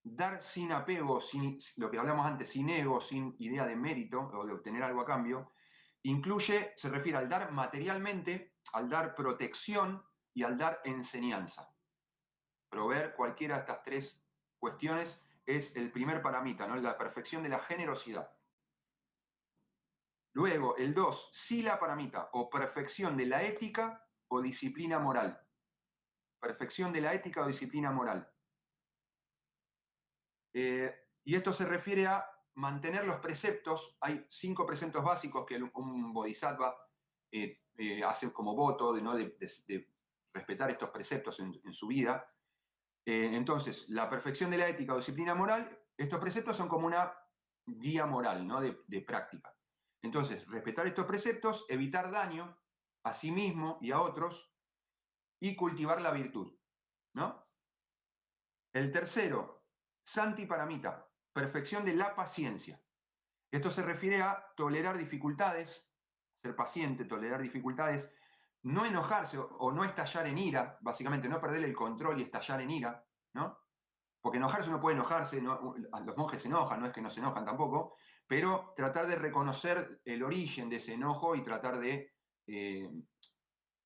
dar sin apego, sin lo que hablamos antes, sin ego, sin idea de mérito o de obtener algo a cambio, se refiere al dar materialmente, al dar protección y al dar enseñanza. Proveer cualquiera de estas 3 cuestiones es el primer paramita, ¿no? La perfección de la generosidad. Luego, el 2, sila paramita, o perfección de la ética o disciplina moral. Perfección de la ética o disciplina moral. Y esto se refiere a mantener los preceptos. Hay 5 preceptos básicos que un bodhisattva hace como voto de respetar estos preceptos en su vida. Entonces, la perfección de la ética o disciplina moral, estos preceptos son como una guía moral, ¿no? de práctica. Entonces, respetar estos preceptos, evitar daño a sí mismo y a otros, y cultivar la virtud, ¿no? El tercero, santi paramita, perfección de la paciencia. Esto se refiere a tolerar dificultades, ser paciente, tolerar dificultades, no enojarse o no estallar en ira, básicamente no perder el control y estallar en ira, ¿no? Porque enojarse uno puede enojarse, los monjes se enojan, no es que no se enojan tampoco, pero tratar de reconocer el origen de ese enojo y tratar de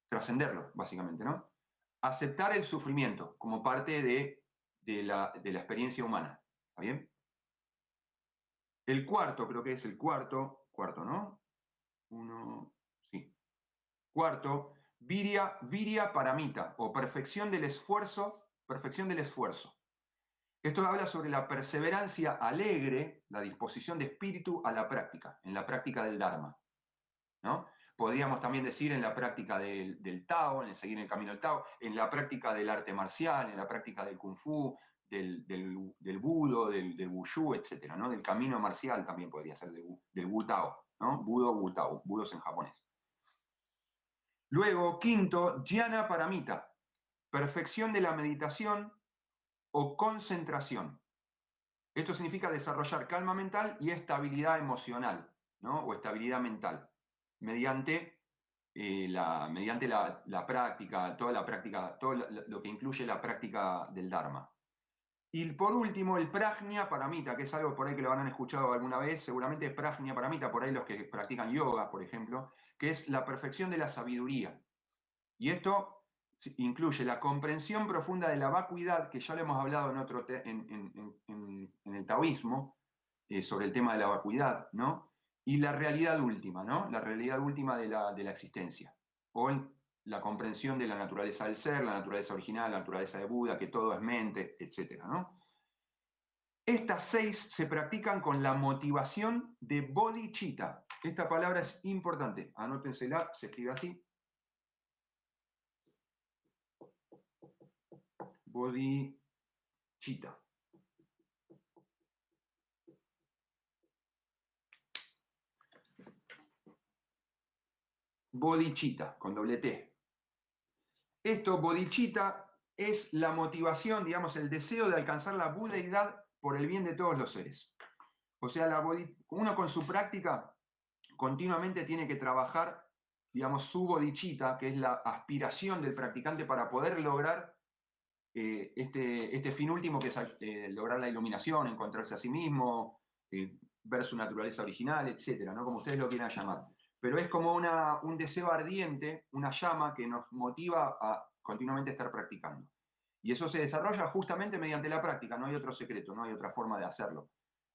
trascenderlo, básicamente, ¿no? Aceptar el sufrimiento como parte de la experiencia humana, ¿está bien? El cuarto, creo que es el cuarto, ¿no? Sí. Cuarto, viria paramita, o perfección del esfuerzo, Esto habla sobre la perseverancia alegre, la disposición de espíritu a la práctica, en la práctica del Dharma, ¿no? Podríamos también decir en la práctica del Tao, en el seguir el camino del Tao, en la práctica del arte marcial, en la práctica del Kung Fu, del Budo, del Wushu, etc., ¿no? Del camino marcial también podría ser, del Wu Tao, ¿no? Budo, Wu Tao, Budos en japonés. Luego, quinto, Dhyana Paramita, perfección de la meditación o concentración. Esto significa desarrollar calma mental y estabilidad emocional, ¿no? O estabilidad mental, mediante la práctica, todo lo que incluye la práctica del Dharma. Y por último, el Prajna Paramita, que es algo por ahí que lo habrán escuchado alguna vez, seguramente Prajna Paramita, por ahí los que practican yoga, por ejemplo, que es la perfección de la sabiduría. Y esto incluye la comprensión profunda de la vacuidad, que ya lo hemos hablado en el taoísmo, sobre el tema de la vacuidad, ¿no? Y la realidad última, ¿no? La realidad última de la existencia. O la comprensión de la naturaleza del ser, la naturaleza original, la naturaleza de Buda, que todo es mente, etc., ¿no? Estas 6 se practican con la motivación de bodhicitta. Esta palabra es importante, anótensela, se escribe así. Bodhicitta. bodhicitta, con doble T. Esto, bodhicitta, es la motivación, digamos, el deseo de alcanzar la budeidad por el bien de todos los seres. O sea, uno con su práctica continuamente tiene que trabajar, digamos, su bodhicitta, que es la aspiración del practicante para poder lograr este fin último, que es lograr la iluminación, encontrarse a sí mismo, ver su naturaleza original, etcétera, ¿no? Como ustedes lo quieran llamar. Pero es como un deseo ardiente, una llama que nos motiva a continuamente estar practicando. Y eso se desarrolla justamente mediante la práctica, no hay otro secreto, no hay otra forma de hacerlo.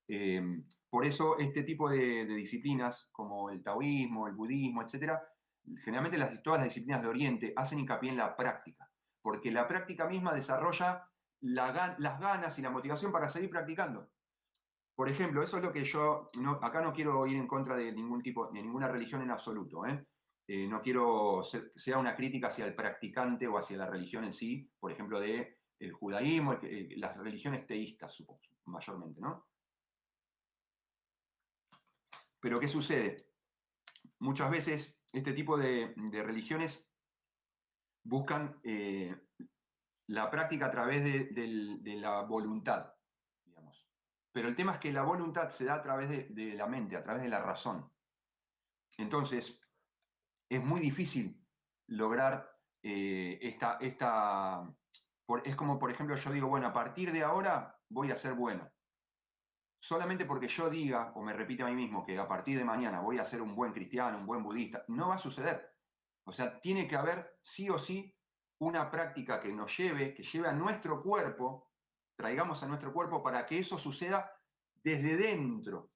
Eh, por eso este tipo de disciplinas, como el taoísmo, el budismo, etcétera, generalmente todas las disciplinas de Oriente hacen hincapié en la práctica, porque la práctica misma desarrolla las ganas y la motivación para seguir practicando. Por ejemplo, eso es lo que acá no quiero ir en contra de ningún tipo, de ninguna religión en absoluto, ¿eh? No quiero que sea una crítica hacia el practicante o hacia la religión en sí, por ejemplo, de el judaísmo, las religiones teístas, supongo, mayormente, ¿no? Pero ¿qué sucede? Muchas veces este tipo de religiones buscan la práctica a través de la voluntad, digamos. Pero el tema es que la voluntad se da a través de la mente, a través de la razón. Entonces, es muy difícil lograr es como, por ejemplo, yo digo, bueno, a partir de ahora voy a ser bueno. Solamente porque yo diga o me repite a mí mismo que a partir de mañana voy a ser un buen cristiano, un buen budista, no va a suceder. O sea, tiene que haber sí o sí una práctica que que lleve a nuestro cuerpo, traigamos a nuestro cuerpo para que eso suceda desde dentro.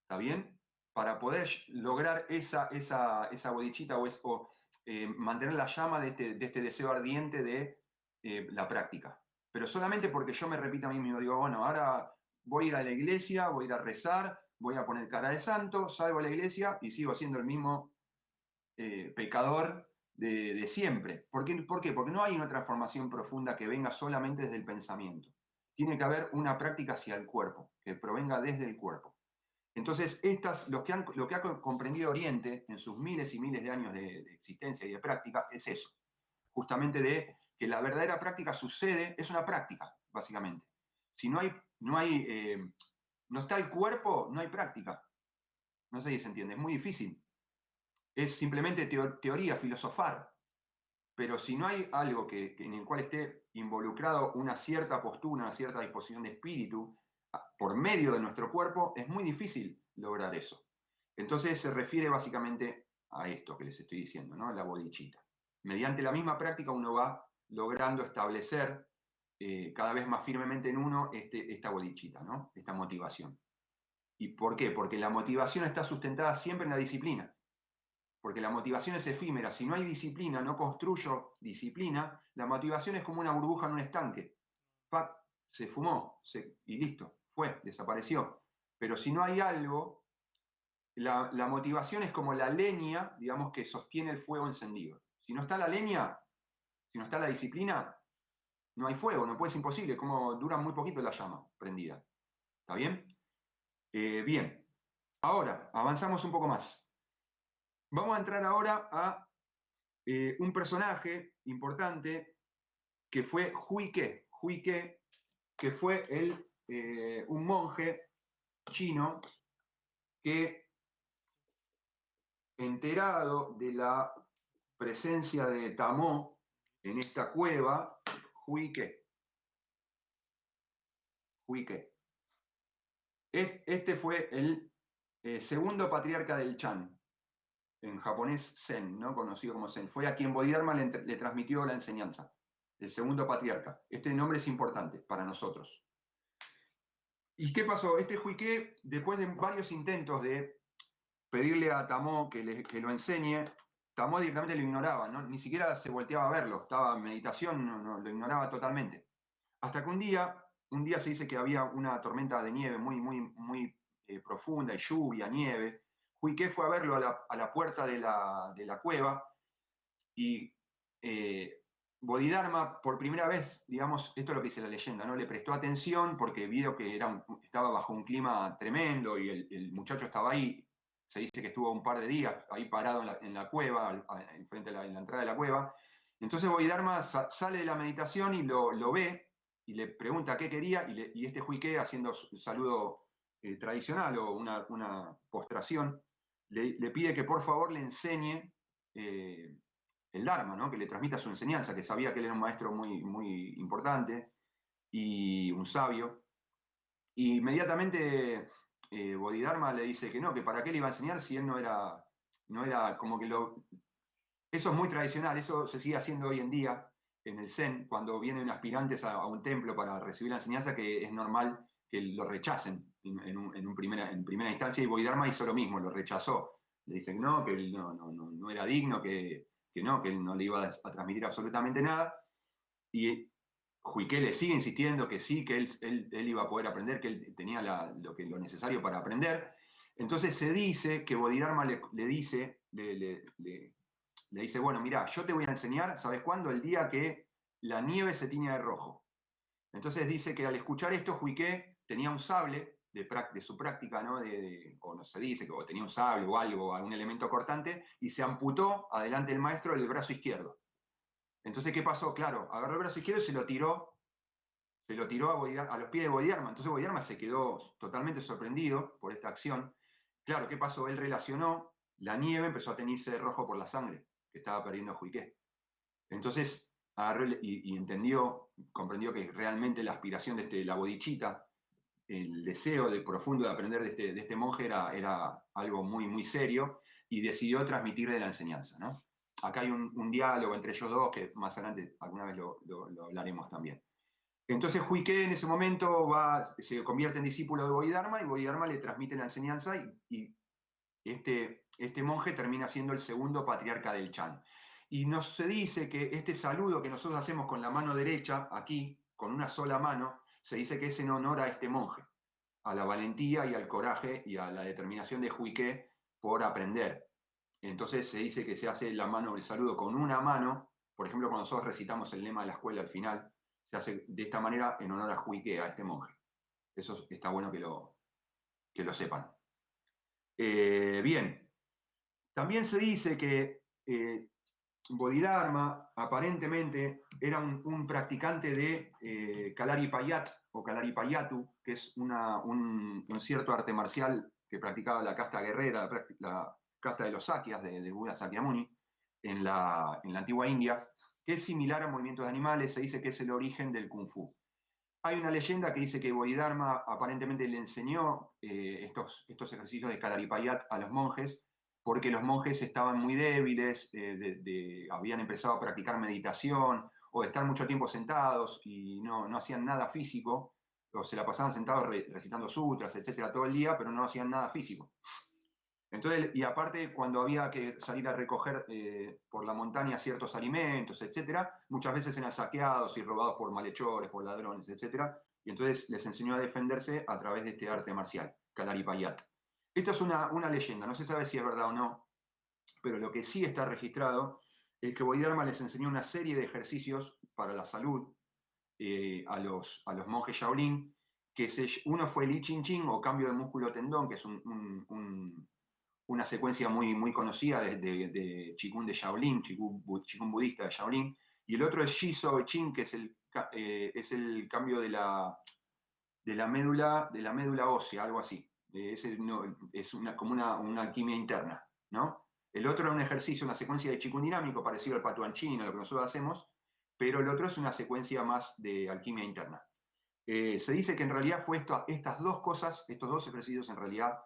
¿Está bien? Para poder lograr esa bodichita o mantener la llama de este deseo ardiente de la práctica. Pero solamente porque yo me repito a mí mismo, digo, bueno, ahora voy a ir a la iglesia, voy a ir a rezar, voy a poner cara de santo, salgo a la iglesia y sigo siendo el mismo pecador de siempre. ¿Por qué? Porque no hay una transformación profunda que venga solamente desde el pensamiento. Tiene que haber una práctica hacia el cuerpo, que provenga desde el cuerpo. Entonces, lo que ha comprendido Oriente en sus miles y miles de años de existencia y de práctica es eso, justamente de que la verdadera práctica sucede, es una práctica, básicamente. Si no está el cuerpo, no hay práctica. No sé si se entiende, es muy difícil. Es simplemente teoría, filosofar. Pero si no hay algo en el cual esté involucrado una cierta postura, una cierta disposición de espíritu, por medio de nuestro cuerpo, es muy difícil lograr eso. Entonces se refiere básicamente a esto que les estoy diciendo, ¿no? La bodhicitta. Mediante la misma práctica uno va logrando establecer cada vez más firmemente en uno esta bodhicitta, ¿no? Esta motivación. ¿Y por qué? Porque la motivación está sustentada siempre en la disciplina. Porque la motivación es efímera. Si no hay disciplina, no construyo disciplina, la motivación es como una burbuja en un estanque. ¡Pac! Se fumó y listo, fue, desapareció. Pero si no hay algo, la motivación es como la leña, digamos, que sostiene el fuego encendido. Si no está la leña, si no está la disciplina, no hay fuego, no puede ser imposible, como dura muy poquito la llama prendida. ¿Está bien? Bien. Ahora, avanzamos un poco más. Vamos a entrar ahora a un personaje importante que fue Huike. Huike, que fue un monje chino que, enterado de la presencia de Tamó en esta cueva, Huike. Huike. Este fue el segundo patriarca del Chan, en japonés Zen, ¿no? Conocido como Zen. Fue a quien Bodhidharma le transmitió la enseñanza, el segundo patriarca. Este nombre es importante para nosotros. ¿Y qué pasó? Este Huike, después de varios intentos de pedirle a Tamó que lo enseñe, Tamó directamente lo ignoraba, ¿no? Ni siquiera se volteaba a verlo, estaba en meditación, lo ignoraba totalmente. Hasta que un día se dice que había una tormenta de nieve muy profunda, y lluvia, nieve. Huike fue a verlo a la puerta de la cueva y Bodhidharma, por primera vez, digamos, esto es lo que dice la leyenda, ¿no? Le prestó atención porque vio que estaba bajo un clima tremendo y el muchacho estaba ahí se dice que estuvo un par de días ahí parado en la cueva, enfrente de en la entrada de la cueva. Entonces Bodhidharma sale de la meditación y lo ve y le pregunta qué quería, y este Huike, haciendo un saludo tradicional o una postración, le pide que por favor le enseñe el Dharma, ¿no? Que le transmita su enseñanza, que sabía que él era un maestro muy, muy importante y un sabio. Y inmediatamente Bodhidharma le dice que no, que para qué le iba a enseñar si él no era como que Eso es muy tradicional, eso se sigue haciendo hoy en día en el Zen, cuando vienen aspirantes a un templo para recibir la enseñanza, que es normal que lo rechacen en primera instancia, y Bodhidharma hizo lo mismo, lo rechazó. Le dicen no, que él no era digno, que él no le iba a transmitir absolutamente nada. Y Huike le sigue insistiendo que sí, que él iba a poder aprender, que él tenía lo necesario para aprender. Entonces se dice que Bodhidharma le dice, bueno, mira, yo te voy a enseñar, ¿sabes cuándo? El día que la nieve se tiña de rojo. Entonces dice que al escuchar esto, Huike tenía un sable de su práctica, ¿no? O no se dice, o tenía un sable o algo, algún elemento cortante, y se amputó adelante del maestro el brazo izquierdo. Entonces, ¿qué pasó? Claro, agarró el brazo izquierdo y se lo tiró a los pies de Bodhidharma. Entonces Bodhidharma se quedó totalmente sorprendido por esta acción. Claro, ¿qué pasó? Él relacionó, la nieve empezó a teñirse de rojo por la sangre que estaba perdiendo Huike. Entonces agarró y comprendió que realmente la aspiración de la bodhicitta, el deseo profundo de aprender de este monje era algo muy, muy serio, y decidió transmitirle la enseñanza, ¿no? Acá hay un diálogo entre ellos dos que más adelante alguna vez lo hablaremos también. Entonces Huike en ese momento se convierte en discípulo de Bodhidharma, y Bodhidharma le transmite la enseñanza, y este monje termina siendo el segundo patriarca del Chan. Y se dice que este saludo que nosotros hacemos con la mano derecha, aquí, con una sola mano, se dice que es en honor a este monje, a la valentía y al coraje y a la determinación de Huike por aprender. Entonces se dice que se hace el saludo con una mano. Por ejemplo, cuando nosotros recitamos el lema de la escuela al final, se hace de esta manera en honor a Huike, a este monje. Eso está bueno que lo sepan. Bien, también se dice que Bodhidharma aparentemente era un practicante de Kalaripayat o Kalaripayattu, que es un cierto arte marcial que practicaba la casta guerrera, la casta de los Sakyas, de Buda Sakyamuni, en la antigua India, que es similar a movimientos de animales. Se dice que es el origen del Kung Fu. Hay una leyenda que dice que Bodhidharma aparentemente le enseñó estos ejercicios de Kalaripayat a los monjes, porque los monjes estaban muy débiles, habían empezado a practicar meditación o de estar mucho tiempo sentados y no hacían nada físico, o se la pasaban sentados recitando sutras, etcétera, todo el día, pero no hacían nada físico. Entonces, y aparte, cuando había que salir a recoger por la montaña ciertos alimentos, etcétera, muchas veces eran saqueados y robados por malhechores, por ladrones, etcétera, y entonces les enseñó a defenderse a través de este arte marcial, Kalaripayat. Esta es una leyenda, no se sabe si es verdad o no, pero lo que sí está registrado es que Bodhidharma les enseñó una serie de ejercicios para la salud a los monjes Shaolin, uno fue el I Ching Ching, o cambio de músculo tendón, que es una secuencia muy, muy conocida de Qigong de Shaolin, Qigong budista de Shaolin, y el otro es Shiso Ching, que es el cambio de la médula ósea, algo así. Es como una alquimia interna, ¿no? El otro es un ejercicio, una secuencia de Qigong dinámico, parecido al Patuan Chin, a lo que nosotros hacemos, pero el otro es una secuencia más de alquimia interna. Se dice que en realidad fue estas dos cosas, estos dos ejercicios en realidad,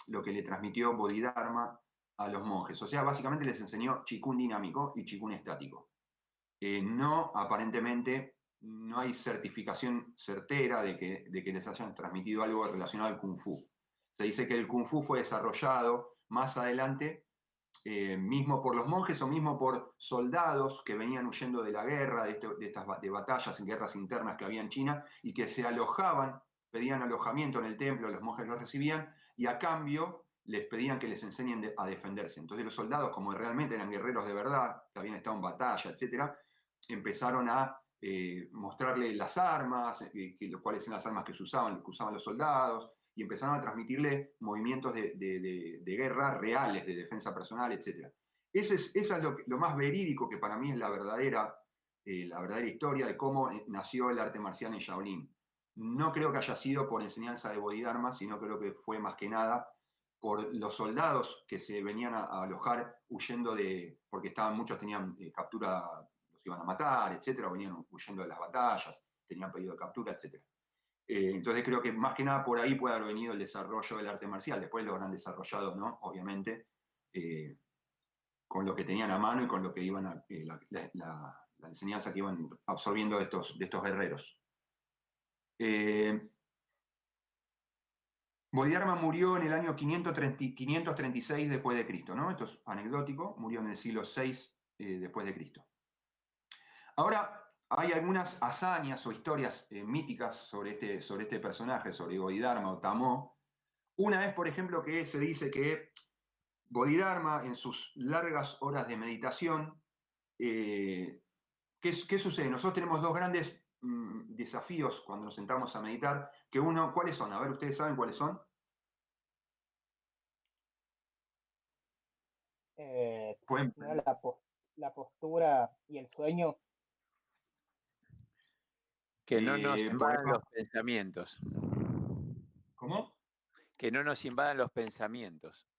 lo que le transmitió Bodhidharma a los monjes. O sea, básicamente les enseñó Qigong dinámico y Qigong estático. Aparentemente, no hay certificación certera de que les hayan transmitido algo relacionado al Kung Fu. Se dice que el Kung Fu fue desarrollado más adelante, mismo por los monjes o mismo por soldados que venían huyendo de la guerra, de batallas en guerras internas que había en China, y que se alojaban, pedían alojamiento en el templo, los monjes los recibían, y a cambio les pedían que les enseñen a defenderse. Entonces los soldados, como realmente eran guerreros de verdad, que habían estado en batalla, etc., empezaron a mostrarle las armas, cuáles eran las armas que usaban los soldados, y empezaron a transmitirle movimientos de guerra reales, de defensa personal, etc. Eso es lo más verídico que para mí es la verdadera historia de cómo nació el arte marcial en Shaolin. No creo que haya sido por enseñanza de Bodhidharma, sino creo que fue más que nada por los soldados que se venían a alojar huyendo porque muchos tenían captura, los iban a matar, etcétera, venían huyendo de las batallas, tenían pedido de captura, etcétera. Entonces creo que más que nada por ahí puede haber venido el desarrollo del arte marcial. Después lo habrán desarrollado, ¿no? Obviamente, con lo que tenían a mano y con lo que iban la enseñanza que iban absorbiendo de estos guerreros. Bodhidharma murió en el año 536 después de Cristo, ¿no? Esto es anecdótico, murió en el siglo VI después de Cristo. Ahora, hay algunas hazañas o historias míticas sobre este personaje, sobre Bodhidharma o Tamo. Una es, por ejemplo, que se dice que Bodhidharma, en sus largas horas de meditación, ¿qué sucede? Nosotros tenemos dos grandes desafíos cuando nos sentamos a meditar, que ¿cuáles son? A ver, ¿ustedes saben cuáles son? Pueden... ¿no? La postura y el sueño. Que no nos invadan los pensamientos. ¿Cómo? Que no nos invadan los pensamientos.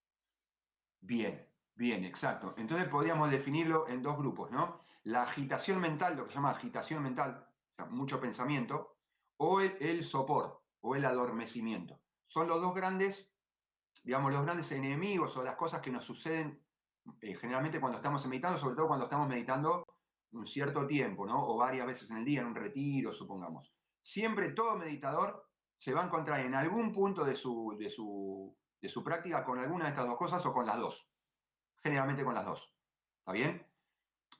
Bien, bien, exacto. Entonces podríamos definirlo en dos grupos, ¿no? La agitación mental, lo que se llama agitación mental, o sea, mucho pensamiento, o el sopor, o el adormecimiento. Son los dos grandes, digamos, los grandes enemigos o las cosas que nos suceden generalmente cuando estamos meditando, sobre todo cuando estamos meditando un cierto tiempo, ¿no? O varias veces en el día, en un retiro, supongamos. Siempre todo meditador se va a encontrar en algún punto de su práctica con alguna de estas dos cosas o con las dos. Generalmente con las dos. ¿Está bien?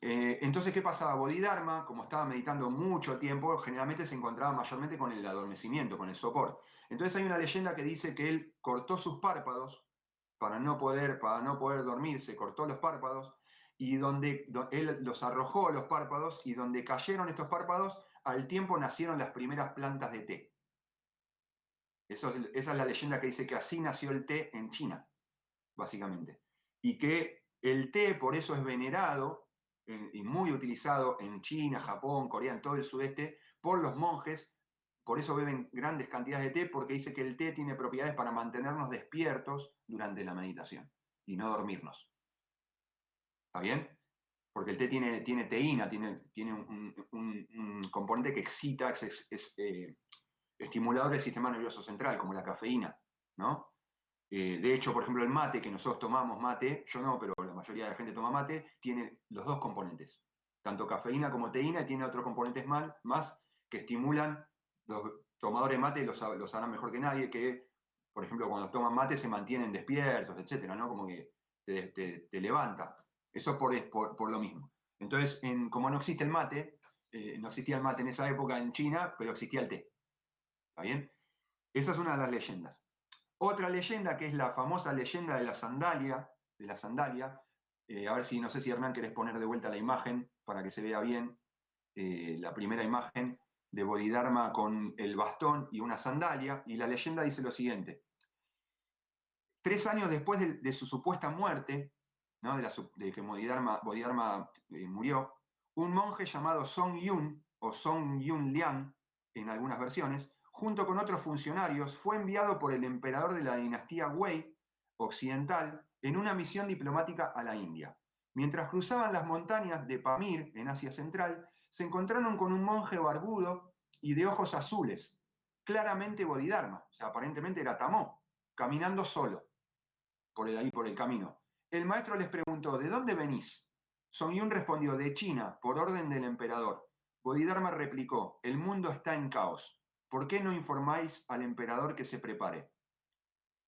Entonces, ¿qué pasaba? Bodhidharma, como estaba meditando mucho tiempo, generalmente se encontraba mayormente con el adormecimiento, con el sopor. Entonces hay una leyenda que dice que él cortó sus párpados para no poder dormirse, cortó los párpados, y él los arrojó los párpados, y donde cayeron estos párpados, al tiempo nacieron las primeras plantas de té. Esa es la leyenda que dice que así nació el té en China, básicamente. Y que el té por eso es venerado y muy utilizado en China, Japón, Corea, en todo el sudeste, por los monjes. Por eso beben grandes cantidades de té, porque dice que el té tiene propiedades para mantenernos despiertos durante la meditación y no dormirnos. ¿Está bien? Porque el té tiene teína, tiene un componente que excita, es estimulador del sistema nervioso central, como la cafeína, ¿no? De hecho, por ejemplo, el mate, que nosotros tomamos mate, yo no, pero la mayoría de la gente toma mate, tiene los dos componentes, tanto cafeína como teína, y tiene otros componentes más que estimulan. Los tomadores de mate lo sabrán mejor que nadie, que, por ejemplo, cuando toman mate se mantienen despiertos, etcétera, ¿no? Como que te levanta. Eso por lo mismo. Entonces, como no existe el mate, no existía el mate en esa época en China, pero existía el té. ¿Está bien? Esa es una de las leyendas. Otra leyenda, que es la famosa leyenda de la sandalia, a ver si, no sé si Hernán querés poner de vuelta la imagen para que se vea bien, la primera imagen de Bodhidharma con el bastón y una sandalia, y la leyenda dice lo siguiente: 3 años después de su supuesta muerte, ¿no? de que Bodhidharma murió, un monje llamado Song Yun, o Song Yun Liang en algunas versiones, junto con otros funcionarios, fue enviado por el emperador de la dinastía Wei occidental en una misión diplomática a la India. Mientras cruzaban las montañas de Pamir, en Asia Central, se encontraron con un monje barbudo y de ojos azules, claramente Bodhidharma, o sea, aparentemente era Tamó, caminando solo por el camino. El maestro les preguntó: ¿de dónde venís? Song Yun respondió: de China, por orden del emperador. Bodhidharma replicó: el mundo está en caos. ¿Por qué no informáis al emperador que se prepare?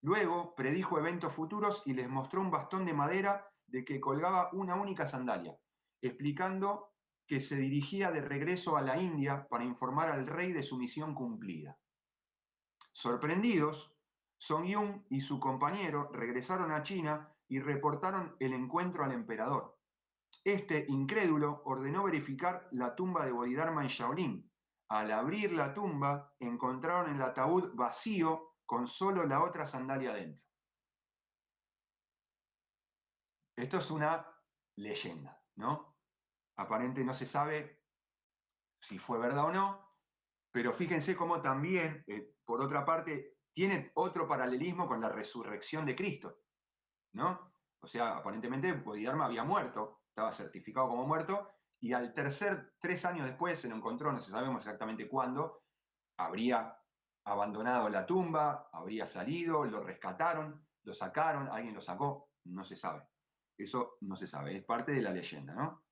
Luego predijo eventos futuros y les mostró un bastón de madera de que colgaba una única sandalia, explicando que se dirigía de regreso a la India para informar al rey de su misión cumplida. Sorprendidos, Song Yun y su compañero regresaron a China y reportaron el encuentro al emperador. Este, incrédulo, ordenó verificar la tumba de Bodhidharma en Shaolin. Al abrir la tumba, encontraron el ataúd vacío con solo la otra sandalia adentro. Esto es una leyenda, ¿no? Aparentemente no se sabe si fue verdad o no, pero fíjense cómo también, por otra parte, tiene otro paralelismo con la resurrección de Cristo, ¿no? O sea, aparentemente Bodhidharma había muerto, estaba certificado como muerto, y al 3 años después se lo encontró, no sabemos exactamente cuándo, habría abandonado la tumba, habría salido, lo rescataron, lo sacaron, alguien lo sacó, no se sabe. Eso no se sabe, es parte de la leyenda, ¿no?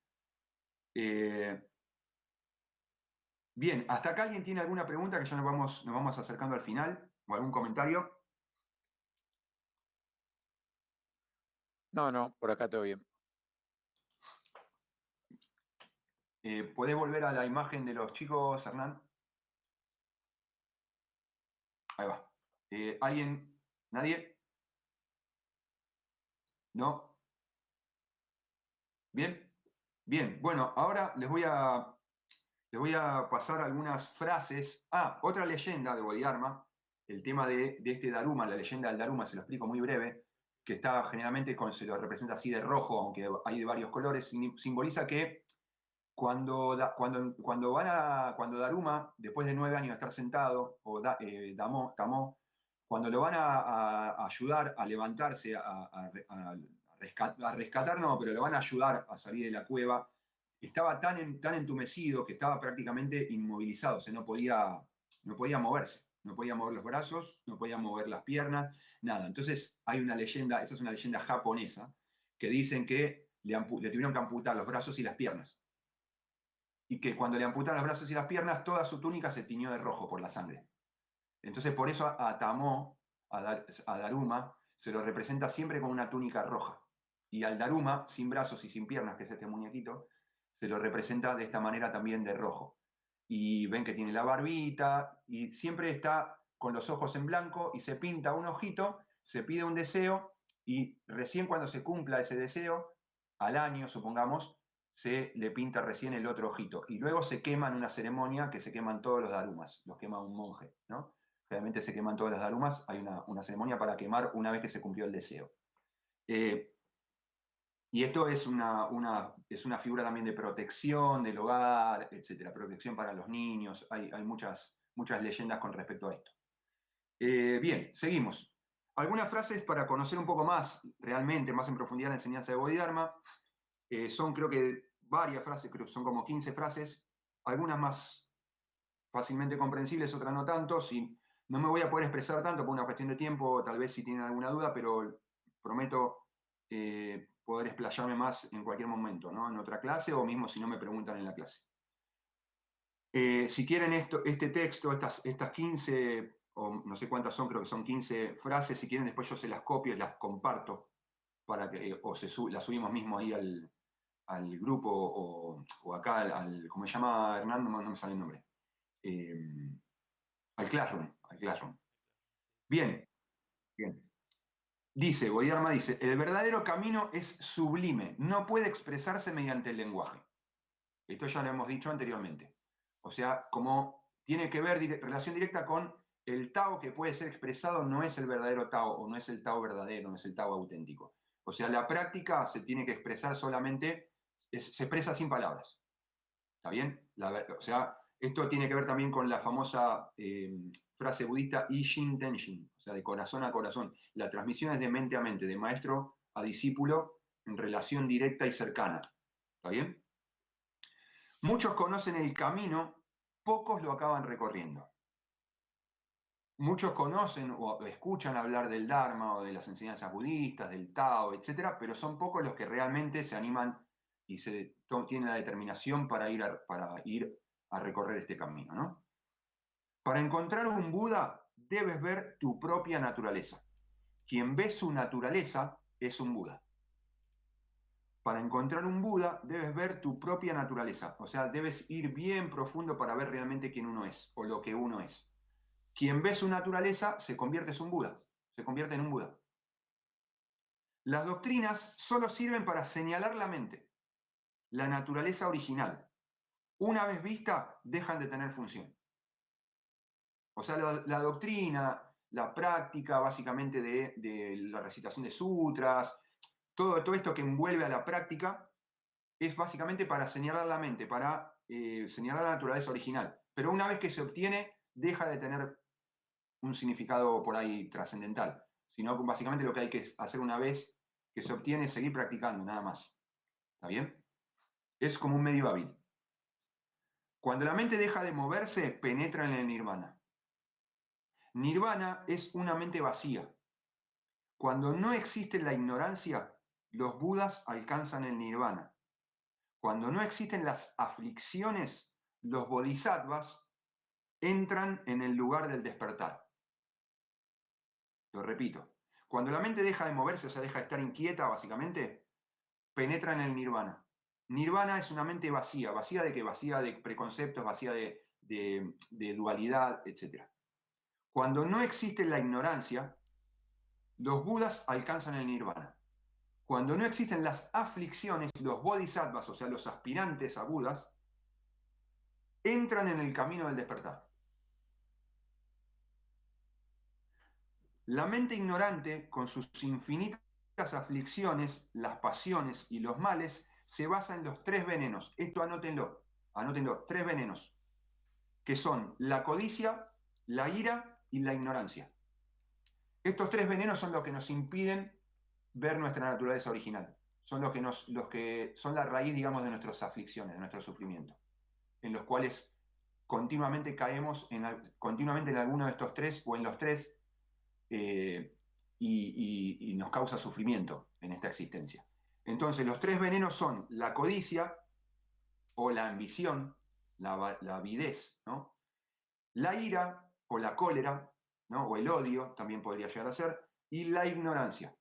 Bien, ¿hasta acá alguien tiene alguna pregunta que ya nos vamos acercando al final? ¿O algún comentario? No, por acá todo bien. ¿Podés volver a la imagen de los chicos, Hernán? Ahí va. ¿Alguien? ¿Nadie? ¿No? ¿Bien? Bien, bueno, ahora les voy a pasar algunas frases. Otra leyenda de Bodhidharma, el tema de este Daruma, la leyenda del Daruma, se lo explico muy breve, que está generalmente, se lo representa así de rojo, aunque hay de varios colores, simboliza que cuando Daruma, después de 9 años de estar sentado, o Tamó, cuando lo van a ayudar a levantarse, a rescatar, no, pero lo van a ayudar a salir de la cueva, estaba tan entumecido que estaba prácticamente inmovilizado, o sea, no podía moverse, no podía mover los brazos, no podía mover las piernas, nada. Entonces hay una leyenda, esa es una leyenda japonesa, que dicen que le tuvieron que amputar los brazos y las piernas. Y que cuando le amputaron los brazos y las piernas, toda su túnica se tiñó de rojo por la sangre. Entonces por eso a Tamó, a Daruma, se lo representa siempre con una túnica roja. Y al Daruma, sin brazos y sin piernas, que es este muñequito, se lo representa de esta manera también de rojo. Y ven que tiene la barbita y siempre está con los ojos en blanco y se pinta un ojito, se pide un deseo y recién cuando se cumpla ese deseo, al año, supongamos, se le pinta recién el otro ojito. Y luego se quema en una ceremonia que se queman todos los darumas, los quema un monje, ¿no? Realmente se queman todas las darumas, hay una ceremonia para quemar una vez que se cumplió el deseo. Y esto es una figura también de protección del hogar, etcétera, protección para los niños, hay muchas leyendas con respecto a esto. Bien, seguimos. Algunas frases para conocer un poco más, realmente, más en profundidad la enseñanza de Bodhidharma. Son creo que varias frases, creo que son como 15 frases, algunas más fácilmente comprensibles, otras no tanto. No me voy a poder expresar tanto por una cuestión de tiempo, tal vez si tienen alguna duda, pero prometo poder explayarme más en cualquier momento, ¿no? En otra clase o mismo si no me preguntan en la clase. Si quieren este texto, estas 15, o no sé cuántas son, creo que son 15 frases, si quieren después yo se las copio y las comparto, para que, o las subimos mismo ahí al grupo, o acá, ¿cómo se llama, Hernando? No me sale el nombre. Al Classroom. Bien, bien. Bodhidharma dice, el verdadero camino es sublime, no puede expresarse mediante el lenguaje. Esto ya lo hemos dicho anteriormente. O sea, como tiene que ver relación directa con el Tao que puede ser expresado, no es el verdadero Tao, o no es el Tao verdadero, no es el Tao auténtico. O sea, la práctica se tiene que expresar solamente, se expresa sin palabras. ¿Está bien? O sea, esto tiene que ver también con la famosa frase budista I-Shin Tenshin, o sea, de corazón a corazón. La transmisión es de mente a mente, de maestro a discípulo, en relación directa y cercana. ¿Está bien? Muchos conocen el camino, pocos lo acaban recorriendo. Muchos conocen o escuchan hablar del Dharma o de las enseñanzas budistas, del Tao, etc., pero son pocos los que realmente se animan y tienen la determinación para ir a recorrer este camino, ¿no? Para encontrar un Buda, debes ver tu propia naturaleza. Quien ve su naturaleza es un Buda. Para encontrar un Buda, debes ver tu propia naturaleza. O sea, debes ir bien profundo para ver realmente quién uno es o lo que uno es. Quien ve su naturaleza se convierte en un Buda. Las doctrinas solo sirven para señalar la mente, la naturaleza original. Una vez vista, dejan de tener función. O sea, la doctrina, la práctica básicamente de la recitación de sutras, todo esto que envuelve a la práctica es básicamente para señalar la mente, para señalar la naturaleza original. Pero una vez que se obtiene, deja de tener un significado por ahí trascendental, sino básicamente lo que hay que hacer una vez que se obtiene es seguir practicando, nada más. ¿Está bien? Es como un medio hábil. Cuando la mente deja de moverse, penetra en el nirvana. Nirvana es una mente vacía. Cuando no existe la ignorancia, los budas alcanzan el nirvana. Cuando no existen las aflicciones, los bodhisattvas entran en el lugar del despertar. Lo repito. Cuando la mente deja de moverse, o sea, deja de estar inquieta, básicamente, penetra en el nirvana. Nirvana es una mente vacía. ¿Vacía de qué? Vacía de preconceptos, vacía de dualidad, etc. Cuando no existe la ignorancia, los budas alcanzan el nirvana. Cuando no existen las aflicciones, los bodhisattvas, o sea, los aspirantes a budas, entran en el camino del despertar. La mente ignorante, con sus infinitas aflicciones, las pasiones y los males, se basa en los 3 venenos. Esto anótenlo, 3 venenos, que son la codicia, la ira y la ignorancia. Estos 3 venenos son los que nos impiden ver nuestra naturaleza original. Son los que son la raíz, digamos, de nuestras aflicciones, de nuestro sufrimiento, en los cuales continuamente caemos continuamente en alguno de estos 3 o en los 3 y nos causa sufrimiento en esta existencia. Entonces, los 3 venenos son la codicia o la ambición, la avidez, ¿no? La ira o la cólera, ¿no? O el odio, también podría llegar a ser, y la ignorancia.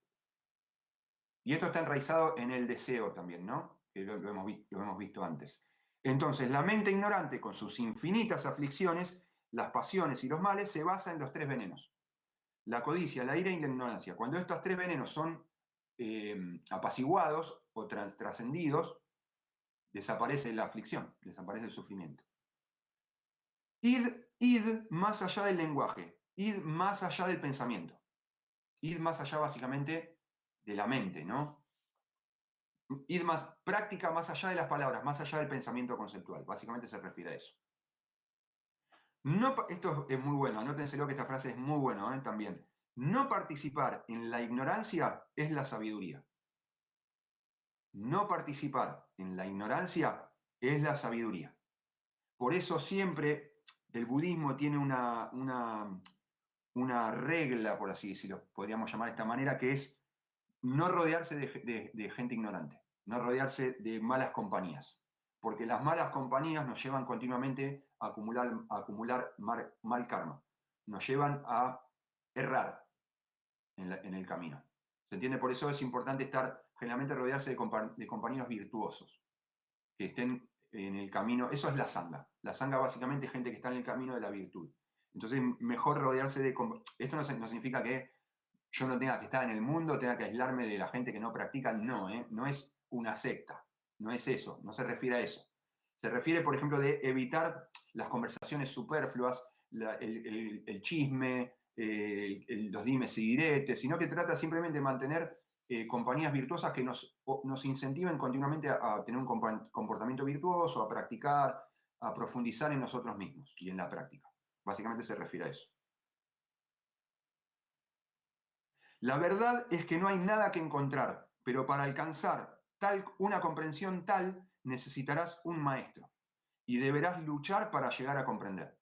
Y esto está enraizado en el deseo también, ¿no? Que lo hemos visto antes. Entonces, la mente ignorante, con sus infinitas aflicciones, las pasiones y los males, se basa en los 3 venenos. La codicia, la ira y la ignorancia. Cuando estos 3 venenos son apaciguados o trascendidos, desaparece la aflicción, desaparece el sufrimiento. Id más allá del lenguaje, id más allá del pensamiento, id más allá básicamente de la mente, ¿no? Id más práctica más allá de las palabras, más allá del pensamiento conceptual, básicamente se refiere a eso. No, esto es muy bueno, anótenselo que esta frase es muy buena también. No participar en la ignorancia es la sabiduría. No participar en la ignorancia es la sabiduría. Por eso siempre el budismo tiene una regla, por así decirlo, podríamos llamar de esta manera, que es no rodearse de gente ignorante, no rodearse de malas compañías, porque las malas compañías nos llevan continuamente a acumular mal karma, nos llevan a errar en el camino. ¿Se entiende? Por eso es importante generalmente rodearse de compañeros virtuosos, que estén en el camino. Eso es la sangha. La sangha básicamente es gente que está en el camino de la virtud. Entonces, mejor rodearse de... Esto no significa que yo no tenga que estar en el mundo, tenga que aislarme de la gente que no practica. No, no es una secta. No es eso, no se refiere a eso. Se refiere, por ejemplo, de evitar las conversaciones superfluas, el chisme, los dimes y diretes, sino que trata simplemente de mantener compañías virtuosas que nos incentiven continuamente a tener un comportamiento virtuoso, a practicar, a profundizar en nosotros mismos y en la práctica. Básicamente se refiere a eso. La verdad es que no hay nada que encontrar, pero para alcanzar una comprensión tal, necesitarás un maestro y deberás luchar para llegar a comprender.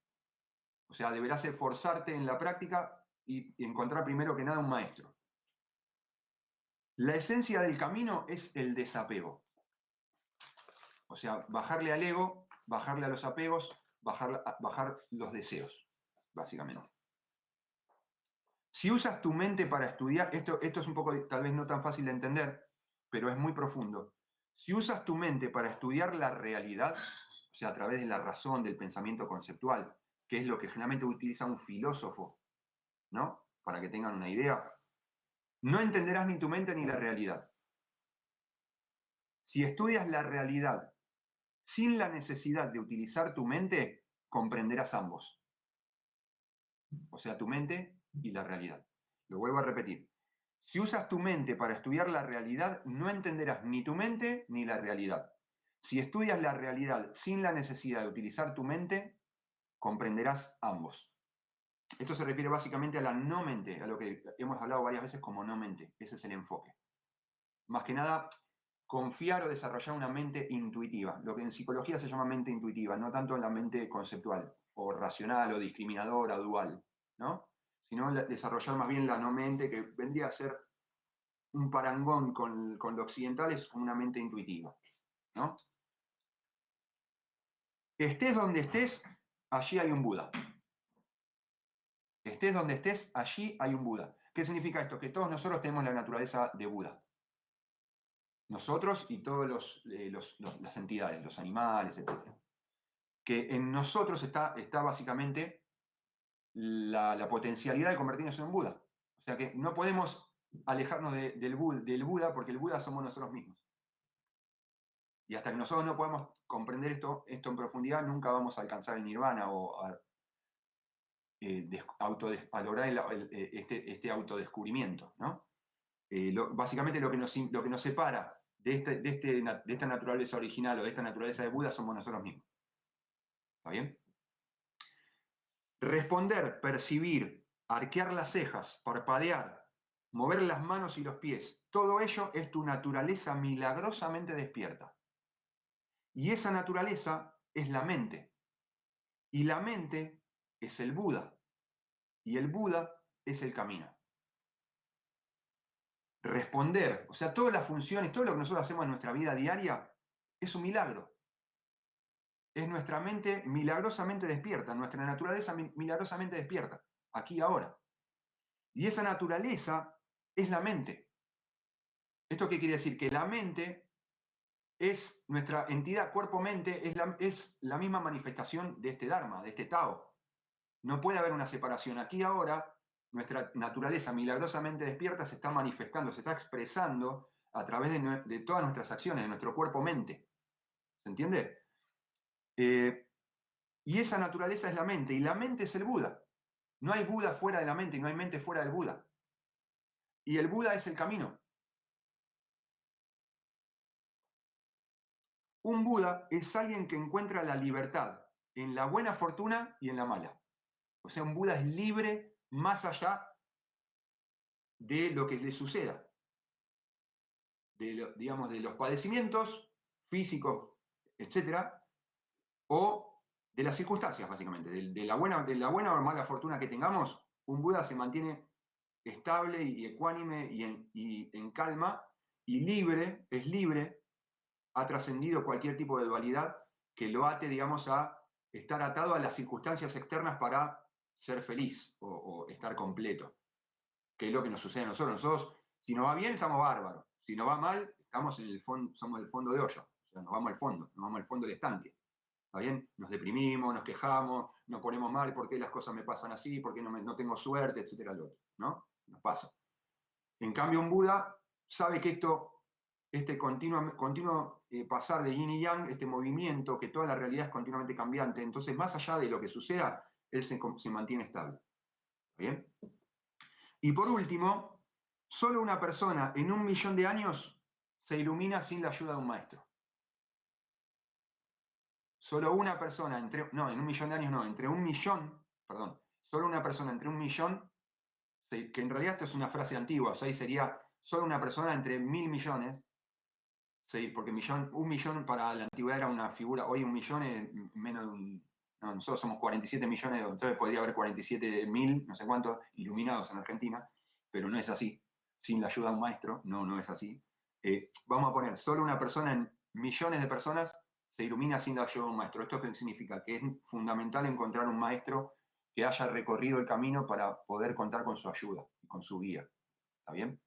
O sea, deberás esforzarte en la práctica y encontrar primero que nada un maestro. La esencia del camino es el desapego. O sea, bajarle al ego, bajarle a los apegos, bajar los deseos, básicamente. Si usas tu mente para estudiar, esto es un poco tal vez no tan fácil de entender, pero es muy profundo. Si usas tu mente para estudiar la realidad, o sea, a través de la razón, del pensamiento conceptual, que es lo que generalmente utiliza un filósofo, ¿no? Para que tengan una idea, no entenderás ni tu mente ni la realidad. Si estudias la realidad sin la necesidad de utilizar tu mente, comprenderás ambos. O sea, tu mente y la realidad. Lo vuelvo a repetir. Si usas tu mente para estudiar la realidad, no entenderás ni tu mente ni la realidad. Si estudias la realidad sin la necesidad de utilizar tu mente, comprenderás ambos. Esto se refiere básicamente a la no mente, a lo que hemos hablado varias veces como no mente. Ese es el enfoque. Más que nada, confiar o desarrollar una mente intuitiva, lo que en psicología se llama mente intuitiva, no tanto en la mente conceptual, o racional, o discriminadora, o dual, ¿no? Sino desarrollar más bien la no mente, que vendría a ser un parangón con lo occidental, es una mente intuitiva, ¿no? Que estés donde estés, allí hay un Buda. Que estés donde estés, allí hay un Buda. ¿Qué significa esto? Que todos nosotros tenemos la naturaleza de Buda. Nosotros y todas las entidades, los animales, etc. Que en nosotros está básicamente la potencialidad de convertirnos en un Buda. O sea que no podemos alejarnos del Buda porque el Buda somos nosotros mismos. Y hasta que nosotros no podamos comprender esto en profundidad, nunca vamos a alcanzar el nirvana o a lograr este autodescubrimiento, ¿no? Básicamente lo que nos separa de esta naturaleza original o de esta naturaleza de Buda somos nosotros mismos. ¿Está bien? Responder, percibir, arquear las cejas, parpadear, mover las manos y los pies, todo ello es tu naturaleza milagrosamente despierta. Y esa naturaleza es la mente. Y la mente es el Buda. Y el Buda es el camino. Responder, o sea, todas las funciones, todo lo que nosotros hacemos en nuestra vida diaria, es un milagro. Es nuestra mente milagrosamente despierta, nuestra naturaleza milagrosamente despierta, aquí y ahora. Y esa naturaleza es la mente. ¿Esto qué quiere decir? Que la mente es nuestra entidad, cuerpo-mente, es la misma manifestación de este Dharma, de este Tao. No puede haber una separación. Aquí y ahora, nuestra naturaleza milagrosamente despierta se está manifestando, se está expresando a través de todas nuestras acciones, de nuestro cuerpo-mente. ¿Se entiende? Y esa naturaleza es la mente, y la mente es el Buda. No hay Buda fuera de la mente, y no hay mente fuera del Buda. Y el Buda es el camino. Un Buda es alguien que encuentra la libertad en la buena fortuna y en la mala. O sea, un Buda es libre más allá de lo que le suceda. Digamos, de los padecimientos físicos, etcétera, o de las circunstancias, básicamente. De la buena o mala fortuna que tengamos, un Buda se mantiene estable y ecuánime y en calma y libre, es libre, ha trascendido cualquier tipo de dualidad que lo ate, digamos, a estar atado a las circunstancias externas para ser feliz o estar completo, que es lo que nos sucede a nosotros. Nosotros, si nos va bien, estamos bárbaros. Si nos va mal, estamos en el fondo, somos el fondo de olla. O sea, nos vamos al fondo del estanque. ¿Está bien? Nos deprimimos, nos quejamos, nos ponemos mal, ¿por qué las cosas me pasan así? ¿Por qué no tengo suerte? Etcétera, lo otro, ¿no? Nos pasa. En cambio, un Buda sabe que este continuo pasar de yin y yang, este movimiento, que toda la realidad es continuamente cambiante, entonces más allá de lo que suceda, él se mantiene estable. ¿Bien? Y por último, solo una persona en 1.000.000 de años se ilumina sin la ayuda de un maestro. Solo una persona en 1.000.000 de años no, solo una persona entre 1.000.000, que en realidad esto es una frase antigua, o sea, ahí sería solo una persona entre 1.000 millones, sí, porque 1.000.000 para la antigüedad era una figura, hoy 1.000.000 es menos de no, nosotros somos 47 millones, entonces podría haber 47.000, no sé cuántos, iluminados en Argentina, pero no es así, sin la ayuda de un maestro, no es así. Vamos a poner, solo una persona en millones de personas se ilumina sin la ayuda de un maestro. ¿Esto qué significa? Que es fundamental encontrar un maestro que haya recorrido el camino para poder contar con su ayuda y con su guía. ¿Está bien?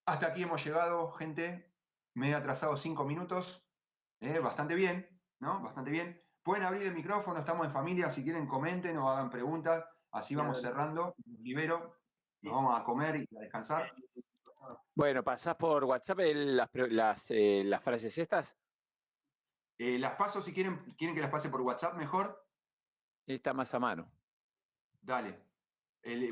Hasta aquí hemos llegado, gente. Me he atrasado 5 minutos. Bastante bien, ¿no? Bastante bien. Pueden abrir el micrófono, estamos en familia. Si quieren, comenten o hagan preguntas. Así vamos cerrando. Libero. Nos vamos a comer y a descansar. Bueno, ¿pasás por WhatsApp las frases estas? Las paso si quieren que las pase por WhatsApp mejor. Está más a mano. Dale.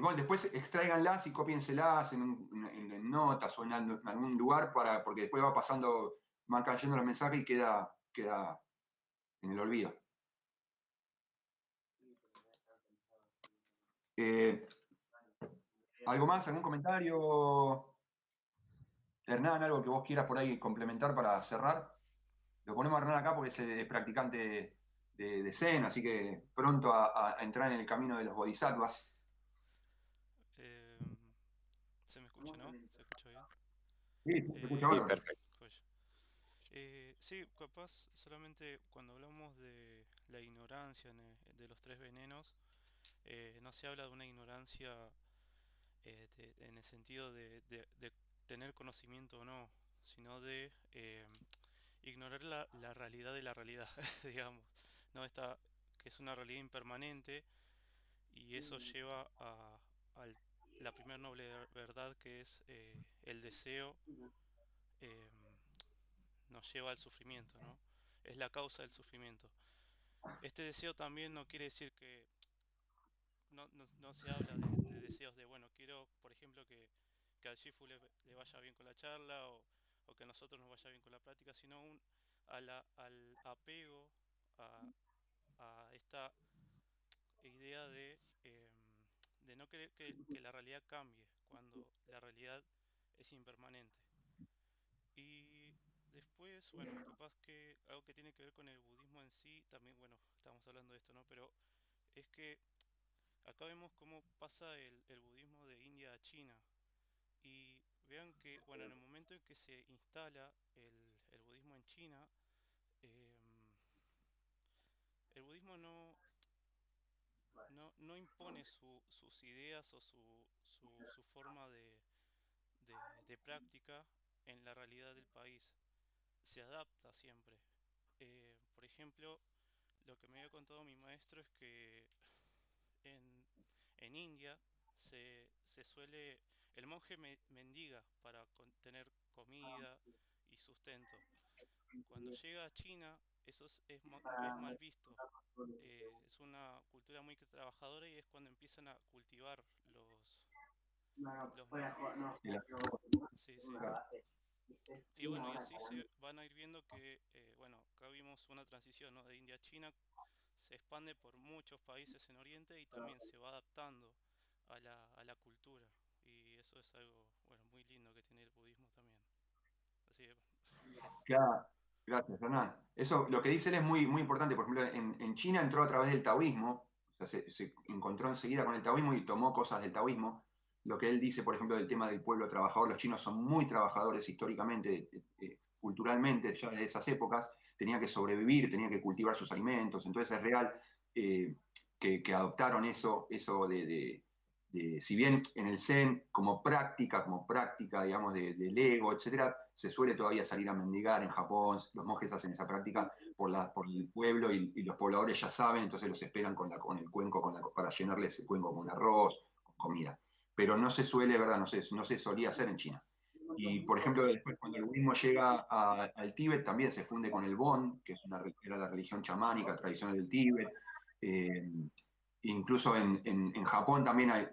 Bueno, después extráiganlas y cópienselas en notas o en algún lugar, porque después va pasando, van cayendo los mensajes y queda en el olvido. ¿Algo más? ¿Algún comentario? Hernán, algo que vos quieras por ahí complementar para cerrar. Lo ponemos a Hernán acá porque es practicante de Zen, así que pronto a entrar en el camino de los bodhisattvas. ¿Se me escucha, no? ¿Se escucha bien? Sí, se escucha Sí, bárbaro. perfecto. Joya. Sí, capaz solamente cuando hablamos de la ignorancia de los tres venenos, no se habla de una ignorancia en el sentido de tener conocimiento o no, sino de ignorar la realidad de la realidad, digamos, ¿no? Esta, que es una realidad impermanente y eso lleva a la primera noble verdad que es el deseo nos lleva al sufrimiento, ¿no? Es la causa del sufrimiento. Este deseo también no quiere decir que no se habla de deseos de, bueno, quiero, por ejemplo, que al Shifu le vaya bien con la charla o que a nosotros nos vaya bien con la práctica, sino al apego a esta idea de no querer que la realidad cambie cuando la realidad es impermanente. Y después, bueno, capaz que algo que tiene que ver con el budismo en sí, también, bueno, estamos hablando de esto, ¿no? Pero es que acá vemos cómo pasa el budismo de India a China. Y vean que, bueno, en el momento en que se instala el budismo en China, em, el budismo no impone sus ideas o su forma de práctica en la realidad del país. Se adapta siempre. Por ejemplo, lo que me había contado mi maestro es que en, en India se suele, el monje mendiga para tener comida y sustento. Cuando llega a China, eso es mal visto. Es una cultura muy trabajadora y es cuando empiezan a cultivar los monjes. Sí, sí. Y bueno, y así se van a ir viendo que, bueno, acá vimos una transición, ¿no? De India a China, se expande por muchos países en Oriente y también se va adaptando a la cultura. Y eso es algo, bueno, muy lindo que tiene el budismo también. Así que, gracias. Claro, gracias, Hernán. Eso, lo que dice él es muy, muy importante. Por ejemplo, en China entró a través del taoísmo, o sea, se encontró enseguida con el taoísmo y tomó cosas del taoísmo. Lo que él dice, por ejemplo, del tema del pueblo trabajador, los chinos son muy trabajadores históricamente, culturalmente, ya desde esas épocas, tenían que sobrevivir, tenían que cultivar sus alimentos. Entonces es real que adoptaron eso si bien en el Zen, como práctica, digamos, del ego, etcétera, se suele todavía salir a mendigar en Japón, los monjes hacen esa práctica por el pueblo y los pobladores ya saben, entonces los esperan con el cuenco, para llenarles el cuenco con arroz, con comida. Pero no se suele, ¿verdad? No se solía hacer en China. Y, por ejemplo, después cuando el budismo llega al Tíbet, también se funde con el Bon, que era la religión chamánica tradicional del Tíbet. Incluso en Japón también hay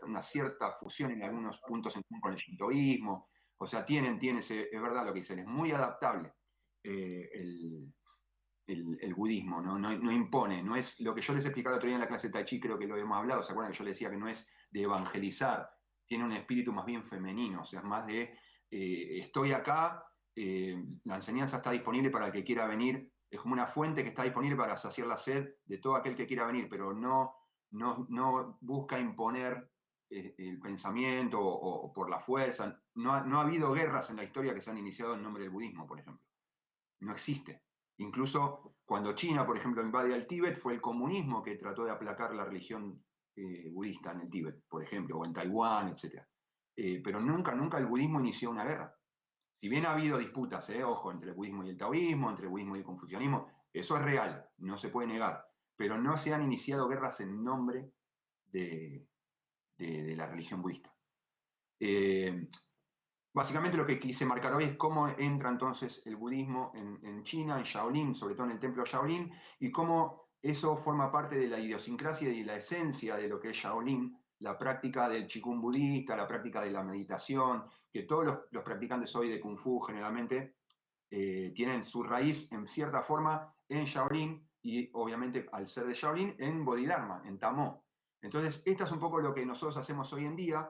una cierta fusión en algunos puntos en común con el shintoísmo. O sea, es verdad lo que dicen, es muy adaptable el budismo, no impone, no es lo que yo les explicaba el otro día en la clase de Tai Chi, creo que lo hemos hablado, ¿se acuerdan que yo les decía que no es de evangelizar, tiene un espíritu más bien femenino, o sea, es más de estoy acá, la enseñanza está disponible para el que quiera venir, es como una fuente que está disponible para saciar la sed de todo aquel que quiera venir, pero no busca imponer el pensamiento o por la fuerza. No ha habido guerras en la historia que se han iniciado en nombre del budismo, por ejemplo. No existe. Incluso cuando China, por ejemplo, invade al Tíbet, fue el comunismo que trató de aplacar la religión budista en el Tíbet, por ejemplo, o en Taiwán, etc. Pero nunca el budismo inició una guerra. Si bien ha habido disputas, ojo, entre el budismo y el taoísmo, entre el budismo y el confucianismo, eso es real, no se puede negar, pero no se han iniciado guerras en nombre de la religión budista. Básicamente lo que quise marcar hoy es cómo entra entonces el budismo en China, en Shaolin, sobre todo en el templo Shaolin, y cómo eso forma parte de la idiosincrasia y la esencia de lo que es Shaolin, la práctica del Qigong budista, la práctica de la meditación, que todos los practicantes hoy de Kung Fu generalmente tienen su raíz en cierta forma en Shaolin y obviamente al ser de Shaolin en Bodhidharma, en Tamo. Entonces, esto es un poco lo que nosotros hacemos hoy en día,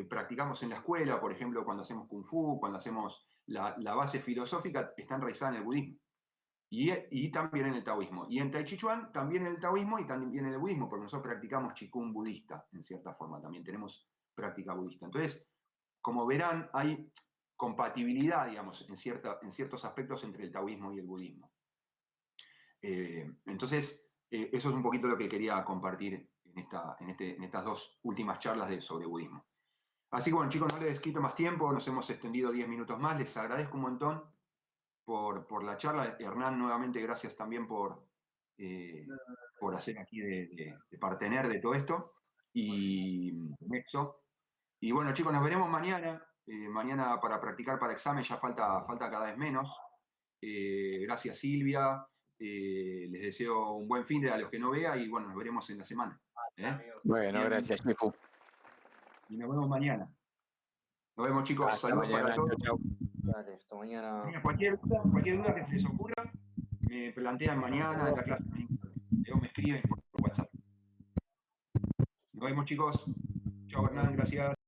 practicamos en la escuela, por ejemplo, cuando hacemos Kung Fu, cuando hacemos la base filosófica, está enraizada en el budismo. Y también en el taoísmo. Y en Tai Chi Chuan también en el taoísmo y también en el budismo, porque nosotros practicamos Qigong budista, en cierta forma, también tenemos práctica budista. Entonces, como verán, hay compatibilidad, digamos, en ciertos aspectos entre el taoísmo y el budismo. Entonces, eso es un poquito lo que quería compartir en estas dos últimas charlas sobre budismo. Así que bueno, chicos, no les quito más tiempo, nos hemos extendido 10 minutos más, les agradezco un montón por la charla. Hernán, nuevamente gracias también por hacer aquí de partener de todo esto. Y Nexo. Y bueno, chicos, nos veremos mañana. Mañana para practicar para examen ya falta cada vez menos. Gracias, Silvia. Les deseo un buen fin de a los que no vea y bueno, nos veremos en la semana. Bueno, gracias, Shifu. Y nos vemos mañana. Nos vemos, chicos. Hasta Saludos mañana. para todos. Chau, chau. Dale, hasta mañana. Cualquier duda que se les ocurra, me plantean mañana en la clase. Luego me escriben por WhatsApp. Nos vemos, chicos. Chao, Hernán, gracias.